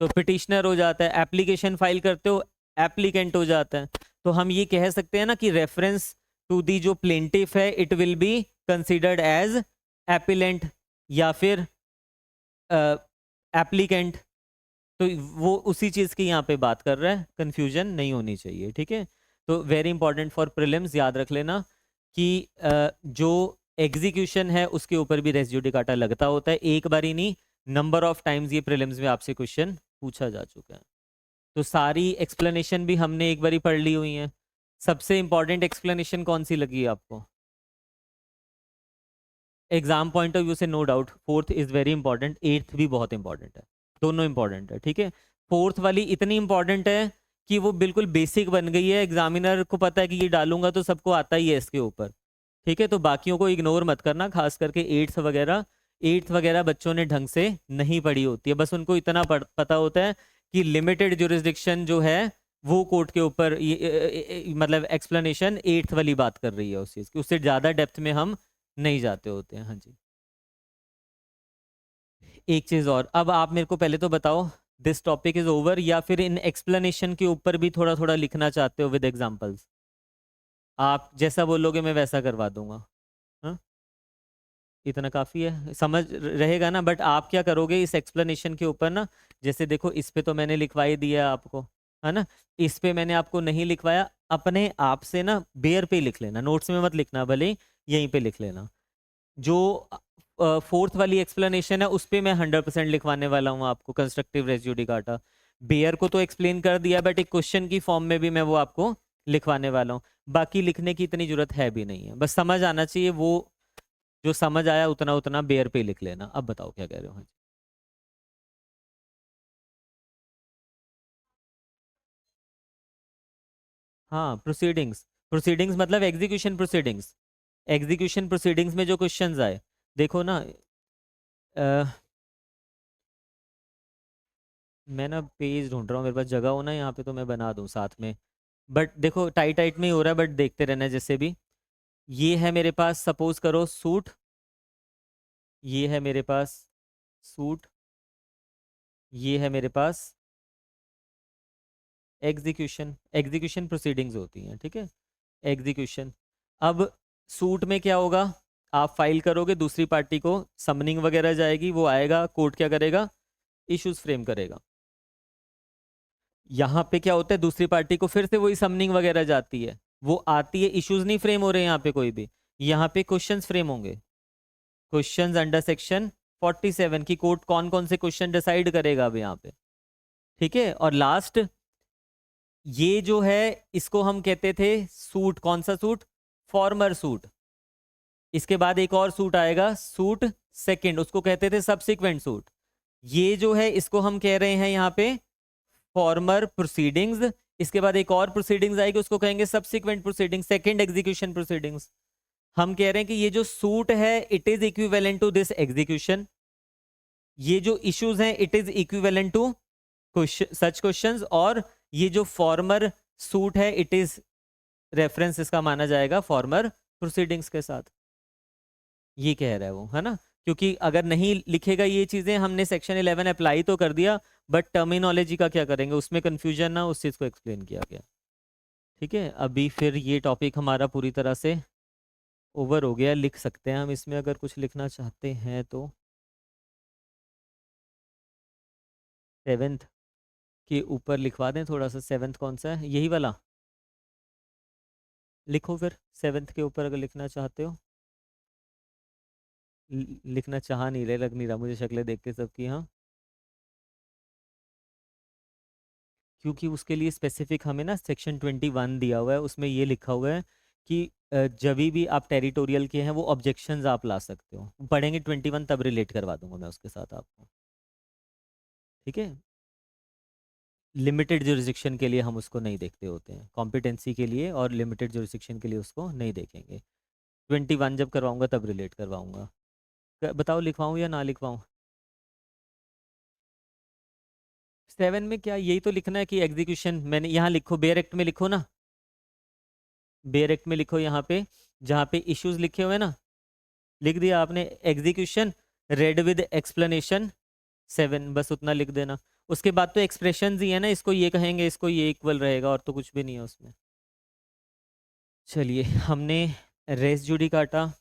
तो पिटिशनर हो जाता है, एप्लीकेशन फाइल करते हो एप्लीकेंट हो जाता है। तो हम ये कह सकते हैं ना कि रेफरेंस टू दी जो प्लेंटिफ है it will be considered as appellant या फिर एप्लीकेंट, तो वो उसी चीज की यहाँ पे बात कर रहा है, कंफ्यूजन नहीं होनी चाहिए। ठीक है, तो वेरी इंपॉर्टेंट फॉर प्रीलिम्स, याद रख लेना कि जो एग्जीक्यूशन है उसके ऊपर भी रेस जुडिकाटा लगता होता है, एक बार ही नहीं, नंबर ऑफ टाइम्स ये प्रीलिम्स में आपसे क्वेश्चन पूछा जा चुका है। तो सारी एक्सप्लेनेशन भी हमने एक बार ही पढ़ ली हुई है। सबसे इंपॉर्टेंट एक्सप्लेनेशन कौन सी लगी आपको एग्जाम पॉइंट ऑफ व्यू से? No doubt fourth is very important, eighth भी बहुत इंपॉर्टेंट है, दोनों इंपॉर्टेंट है। ठीक है, फोर्थ वाली इतनी इंपॉर्टेंट है कि वो बिल्कुल बेसिक बन गई है, एग्जामिनर को पता है कि ये डालूंगा तो सबको आता ही है इसके ऊपर। ठीक है, तो बाकियों को इग्नोर मत करना, खास करके एट्थ वगैरह बच्चों ने ढंग से नहीं पढ़ी होती है, बस उनको इतना पता होता है कि लिमिटेड जुरिस्डिक्शन जो है वो कोर्ट के ऊपर मतलब एक्सप्लेनेशन एट्थ वाली बात कर रही है उस चीज़ की, उससे ज़्यादा डेप्थ में हम नहीं जाते होते हैं। हाँ जी, एक चीज़ और, अब आप मेरे को पहले तो बताओ दिस टॉपिक इज ओवर, या फिर इन एक्सप्लेनेशन के ऊपर भी थोड़ा थोड़ा लिखना चाहते हो विद एग्जांपल्स? आप जैसा बोलोगे मैं वैसा करवा दूंगा। हाँ, इतना काफ़ी है, समझ रहेगा ना? बट आप क्या करोगे इस एक्सप्लेनेशन के ऊपर ना, जैसे देखो इस पे तो मैंने लिखवा ही दिया आपको, है ना, इस पे मैंने आपको नहीं लिखवाया, अपने आप से ना बेयर पे लिख लेना, नोट्स में मत लिखना, भले ही यहीं पे लिख लेना। जो फोर्थ वाली एक्सप्लेनेशन है उस पे मैं 100% लिखवाने वाला हूँ आपको, कंस्ट्रक्टिव रेस जुडिकाटा। बेयर को तो एक्सप्लेन कर दिया, बट एक क्वेश्चन की फॉर्म में भी मैं वो आपको लिखवाने वाला हूँ। बाकी लिखने की इतनी जरूरत है भी नहीं है, बस समझ आना चाहिए, वो जो समझ आया उतना उतना बेयर पे लिख लेना। अब बताओ क्या कह रहे हो। हाँ जी। हाँ, प्रोसीडिंग्स। प्रोसीडिंग्स मतलब एग्जीक्यूशन प्रोसीडिंग्स। एग्जीक्यूशन प्रोसीडिंग्स में जो क्वेश्चंस आए, देखो ना, मैं ना पेज ढूंढ रहा हूँ, मेरे पास जगह हो ना यहाँ पे तो मैं बना दूँ साथ में। बट देखो टाइट टाइट में ही हो रहा है, बट देखते रहना है जैसे भी। ये है मेरे पास, सपोज करो सूट। ये है मेरे पास सूट। ये है मेरे पास एग्जीक्यूशन। एग्जीक्यूशन प्रोसीडिंग्स होती हैं, ठीक है। एग्जीक्यूशन। अब सूट में क्या होगा, आप फाइल करोगे, दूसरी पार्टी को समनिंग वगैरह जाएगी, वो आएगा, कोर्ट क्या करेगा, इश्यूज फ्रेम करेगा। यहाँ पे क्या होता है, दूसरी पार्टी को फिर से वही समनिंग वगैरह जाती है, वो आती है, इश्यूज नहीं फ्रेम हो रहे यहाँ पे कोई भी। यहाँ पे क्वेश्चंस फ्रेम होंगे। क्वेश्चंस अंडर सेक्शन 47 की कोर्ट कौन कौन से क्वेश्चन डिसाइड करेगा अब यहाँ पे। ठीक है, और लास्ट ये जो है, इसको हम कहते थे सूट, कौन सा सूट, फॉर्मर सूट। इसके बाद एक और सूट आएगा, सूट सेकंड, उसको कहते थे सबसिक्वेंट सूट। ये जो है इसको हम कह रहे हैं यहाँ पे फॉर्मर प्रोसीडिंग्स। इसके बाद एक और प्रोसीडिंग्स आएगी, उसको कहेंगे subsequent proceedings, second execution proceedings. हम कह रहे हैं कि ये जो सूट है it is equivalent to this execution. ये जो इश्यूज हैं it is equivalent to such questions. और ये जो फॉर्मर सूट है इट इज रेफरेंस, इसका माना जाएगा फॉर्मर प्रोसीडिंग्स के साथ। ये कह रहा है वो, है ना। क्योंकि अगर नहीं लिखेगा ये चीजें, हमने सेक्शन 11 अप्लाई तो कर दिया, बट टर्मिनोलॉजी का क्या करेंगे, उसमें कंफ्यूजन ना, उस चीज को एक्सप्लेन किया गया। ठीक है, अभी फिर ये टॉपिक हमारा पूरी तरह से ओवर हो गया। लिख सकते हैं हम इसमें अगर कुछ लिखना चाहते हैं तो। सेवेंथ के ऊपर लिखवा दें थोड़ा सा, सेवेंथ कौन सा है, यही वाला लिखो फिर, सेवेंथ के ऊपर अगर लिखना चाहते हो। लिखना चाह नहीं रहे, लग नहीं रहा मुझे शक्लें देख के सबकी। हाँ, क्योंकि उसके लिए स्पेसिफिक हमें ना सेक्शन 21 दिया हुआ है, उसमें ये लिखा हुआ है कि जब भी आप टेरिटोरियल के हैं वो ऑब्जेक्शंस आप ला सकते हो। पढ़ेंगे 21 तब रिलेट करवा दूंगा मैं उसके साथ आपको। ठीक है, लिमिटेड जुरिस्डिक्शन के लिए हम उसको नहीं देखते होते हैं, कॉम्पिटेंसी के लिए और लिमिटेड जुरिस्डिक्शन के लिए उसको नहीं देखेंगे। 21 जब करवाऊंगा तब रिलेट करवाऊंगा। बताओ लिखवाऊं या ना लिखवाऊं। 7 में क्या, यही तो लिखना है कि एग्जीक्यूशन, मैंने यहाँ लिखो, बेयर एक्ट में लिखो ना, बेयर एक्ट में लिखो यहाँ पे, जहाँ पे इश्यूज लिखे हुए हैं ना, लिख दिया आपने, एग्जीक्यूशन रेड विद एक्सप्लेनेशन 7, बस उतना लिख देना। उसके बाद तो एक्सप्रेशन ही है ना, इसको ये कहेंगे, इसको ये इक्वल रहेगा, और तो कुछ भी नहीं है उसमें। चलिए, हमने रेस जुडिकाटा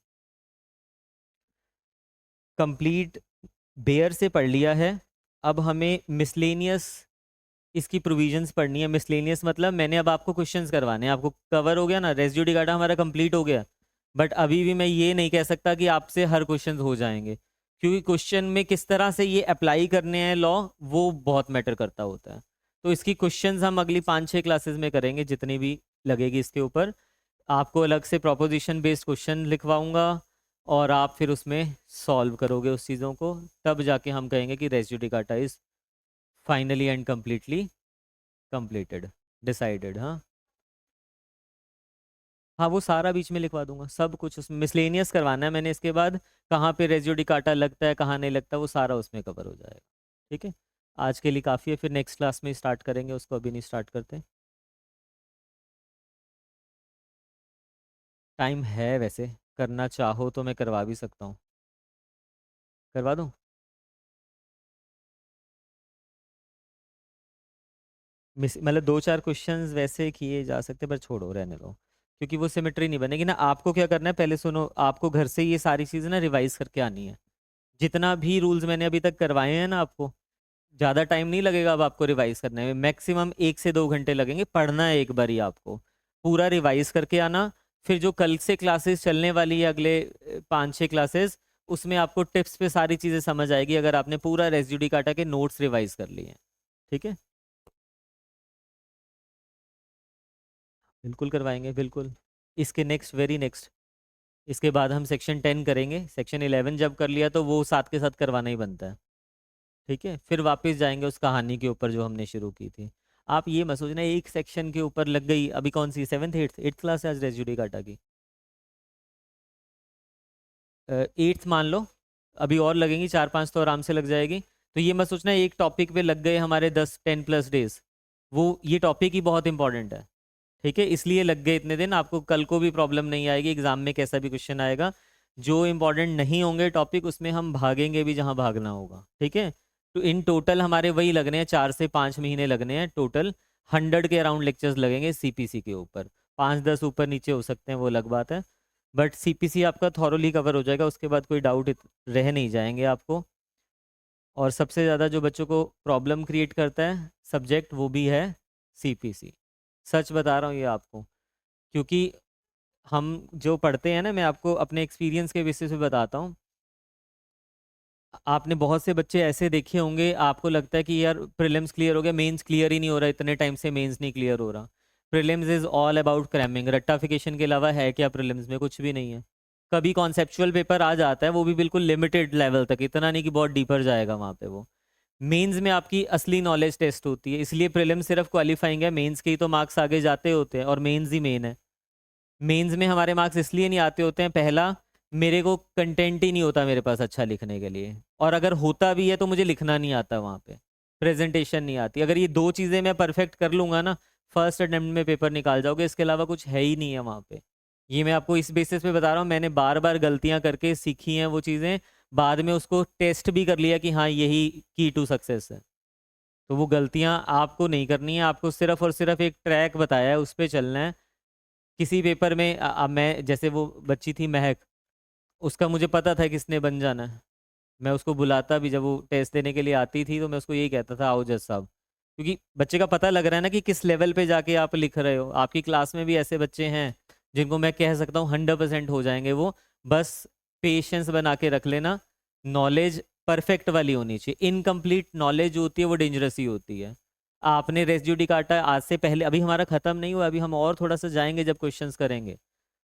कंप्लीट बेयर से पढ़ लिया है। अब हमें मिसलेनियस इसकी प्रोविजंस पढ़नी है। मिसलेनियस मतलब मैंने अब आपको क्वेश्चंस करवाने हैं, आपको कवर हो गया ना, रेस जुडिकाटा हमारा कंप्लीट हो गया। बट अभी भी मैं ये नहीं कह सकता कि आपसे हर क्वेश्चन हो जाएंगे, क्योंकि क्वेश्चन में किस तरह से ये अप्लाई करने हैं लॉ, वो बहुत मैटर करता होता है। तो इसकी क्वेश्चंस हम अगली 5-6 क्लासेस में करेंगे, जितनी भी लगेगी इसके ऊपर। आपको अलग से प्रोपोजिशन बेस्ड क्वेश्चन लिखवाऊंगा, और आप फिर उसमें सॉल्व करोगे उस चीज़ों को, तब जाके हम कहेंगे कि res judicata is finally and completely completed, decided. हाँ, हाँ, वो सारा बीच में लिखवा दूंगा, सब कुछ उसमें मिसलेनियस करवाना है मैंने। इसके बाद कहाँ पे रेजिड्यू काटा लगता है, कहाँ नहीं लगता, वो सारा उसमें कवर हो जाएगा। ठीक है, आज के लिए काफ़ी है, फिर नेक्स्ट क्लास में स्टार्ट करेंगे उसको, अभी नहीं स्टार्ट करते। टाइम है वैसे, करना चाहो तो मैं करवा भी सकता हूँ, करवा दूँ। मिस मतलब 2-4 क्वेश्चंस वैसे किए जा सकते, पर छोड़ो, रहने दो, क्योंकि वो सिमेट्री नहीं बनेगी ना। आपको क्या करना है, पहले सुनो, आपको घर से ये सारी चीज़ें ना रिवाइज करके आनी है। जितना भी रूल्स मैंने अभी तक करवाए हैं ना आपको, ज़्यादा टाइम नहीं लगेगा अब आपको रिवाइज करने में, मैक्सिमम 1 से 2 घंटे लगेंगे। पढ़ना है एक बार ही आपको, पूरा रिवाइज करके आना। फिर जो कल से क्लासेस चलने वाली है, अगले 5-6 क्लासेस, उसमें आपको टिप्स पे सारी चीज़ें समझ आएगी, अगर आपने पूरा रेस जुडिकाटा के नोट्स रिवाइज कर लिए हैं। ठीक है। बिल्कुल करवाएंगे, बिल्कुल। इसके नेक्स्ट, वेरी नेक्स्ट, इसके बाद हम सेक्शन 10 करेंगे। सेक्शन 11 जब कर लिया तो वो साथ के साथ करवाना ही बनता है। ठीक है, फिर वापस जाएंगे उस कहानी के ऊपर जो हमने शुरू की थी। आप ये मत सोचना एक सेक्शन के ऊपर लग गई। अभी कौन सी, सेवन्थ एट्थ क्लास है आज रेजिड्यू काटा की? एट्थ मान लो। अभी और लगेंगी 4-5 तो आराम से लग जाएगी। तो ये मत सोचना एक टॉपिक पे लग गए हमारे 10-10+ डेज। वो ये टॉपिक ही बहुत इंपॉर्टेंट है। ठीक है, इसलिए लग गए इतने दिन। आपको कल को भी प्रॉब्लम नहीं आएगी, एग्जाम में कैसा भी क्वेश्चन आएगा। जो इंपॉर्टेंट नहीं होंगे टॉपिक उसमें हम भागेंगे भी जहाँ भागना होगा। ठीक है, तो इन टोटल हमारे वही लगने हैं, 4 से 5 महीने लगने हैं टोटल। 100 के अराउंड लेक्चर्स लगेंगे सीपीसी के ऊपर। 5-10 ऊपर नीचे हो सकते हैं, वो अलग बात है। बट सीपीसी आपका थॉरोली कवर हो जाएगा, उसके बाद कोई डाउट रह नहीं जाएंगे आपको। और सबसे ज़्यादा जो बच्चों को प्रॉब्लम क्रिएट करता है सब्जेक्ट, वो भी है सीपीसी। सच बता रहा हूँ ये आपको, क्योंकि हम जो पढ़ते हैं ना, मैं आपको अपने एक्सपीरियंस के बेसिस पे बताता हूँ। आपने बहुत से बच्चे ऐसे देखे होंगे, आपको लगता है कि यार प्रीलिम्स क्लियर हो गया, मेंस क्लियर ही नहीं हो रहा, इतने टाइम से मेंस नहीं क्लियर हो रहा। Prelims is all about cramming. रट्टाफिकेशन के अलावा है क्या प्रीलिम्स में? कुछ भी नहीं है। कभी कॉन्सेप्चुअल पेपर आ जाता है, वो भी बिल्कुल लिमिटेड लेवल तक, इतना नहीं कि बहुत डीपर जाएगा वहाँ पे। वो मेंस में आपकी असली नॉलेज टेस्ट होती है, इसलिए प्रीलिम्स सिर्फ क्वालिफाइंग है, मेंस के ही तो मार्क्स आगे जाते होते हैं, और मेंस ही मेन है। मेंस में हमारे मार्क्स इसलिए नहीं आते होते हैं, पहला, मेरे को कंटेंट ही नहीं होता मेरे पास अच्छा लिखने के लिए, और अगर होता भी है तो मुझे लिखना नहीं आता वहाँ पे, प्रेजेंटेशन नहीं आती। अगर ये दो चीज़ें मैं परफेक्ट कर लूँगा ना, फर्स्ट अटेम्प्ट में पेपर निकाल जाओगे। इसके अलावा कुछ है ही नहीं है वहाँ पे। ये मैं आपको इस बेसिस पे बता रहा हूँ, मैंने बार बार गलतियाँ करके सीखी हैं वो चीज़ें, बाद में उसको टेस्ट भी कर लिया कि हाँ यही की टू सक्सेस है। तो वो गलतियाँ आपको नहीं करनी है, आपको सिर्फ और सिर्फ एक ट्रैक बताया है, उस पर चलना है। किसी पेपर में मैं, जैसे वो बच्ची थी महक, उसका मुझे पता था किसने बन जाना है। मैं उसको बुलाता भी, जब वो टेस्ट देने के लिए आती थी तो मैं उसको यही कहता था, आओ जज साहब। क्योंकि बच्चे का पता लग रहा है ना कि किस लेवल पे जाके आप लिख रहे हो। आपकी क्लास में भी ऐसे बच्चे हैं जिनको मैं कह सकता हूँ 100% हो जाएंगे वो। बस पेशेंस बना के रख लेना। नॉलेज परफेक्ट वाली होनी चाहिए। इनकम्प्लीट नॉलेज जो होती है वो डेंजरस ही होती है। आपने रेस जुडिकाटा आज से पहले, अभी हमारा खत्म नहीं हुआ, अभी हम और थोड़ा सा जाएंगे जब क्वेश्चंस करेंगे।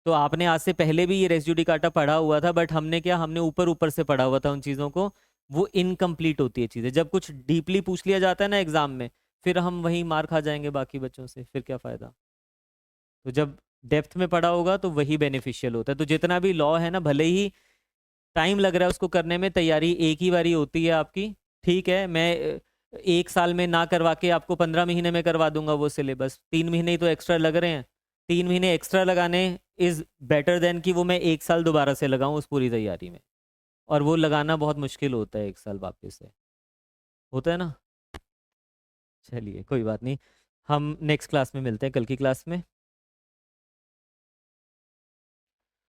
तो आपने आज से पहले भी ये रेस जुडिकाटा पढ़ा हुआ था, बट हमने क्या, हमने ऊपर ऊपर से पढ़ा हुआ था उन चीज़ों को। वो इनकम्प्लीट होती है चीज़ें, जब कुछ डीपली पूछ लिया जाता है ना एग्जाम में, फिर हम वहीं मार खा जाएंगे बाकी बच्चों से, फिर क्या फ़ायदा। तो जब डेप्थ में पढ़ा होगा तो वही बेनिफिशियल होता है। तो जितना भी लॉ है ना, भले ही टाइम लग रहा है उसको करने में, तैयारी एक ही बारी होती है आपकी। ठीक है, मैं 1 साल में ना करवा के आपको 15 महीने में करवा दूंगा वो सिलेबस। 3 महीने ही तो एक्स्ट्रा लग रहे हैं। 3 महीने एक्स्ट्रा लगाने इज बेटर देन कि वो मैं 1 साल दोबारा से लगाऊं उस पूरी तैयारी में। और वो लगाना बहुत मुश्किल होता है 1 साल वापस से, होता है ना। चलिए कोई बात नहीं, हम नेक्स्ट क्लास में मिलते हैं, कल की क्लास में।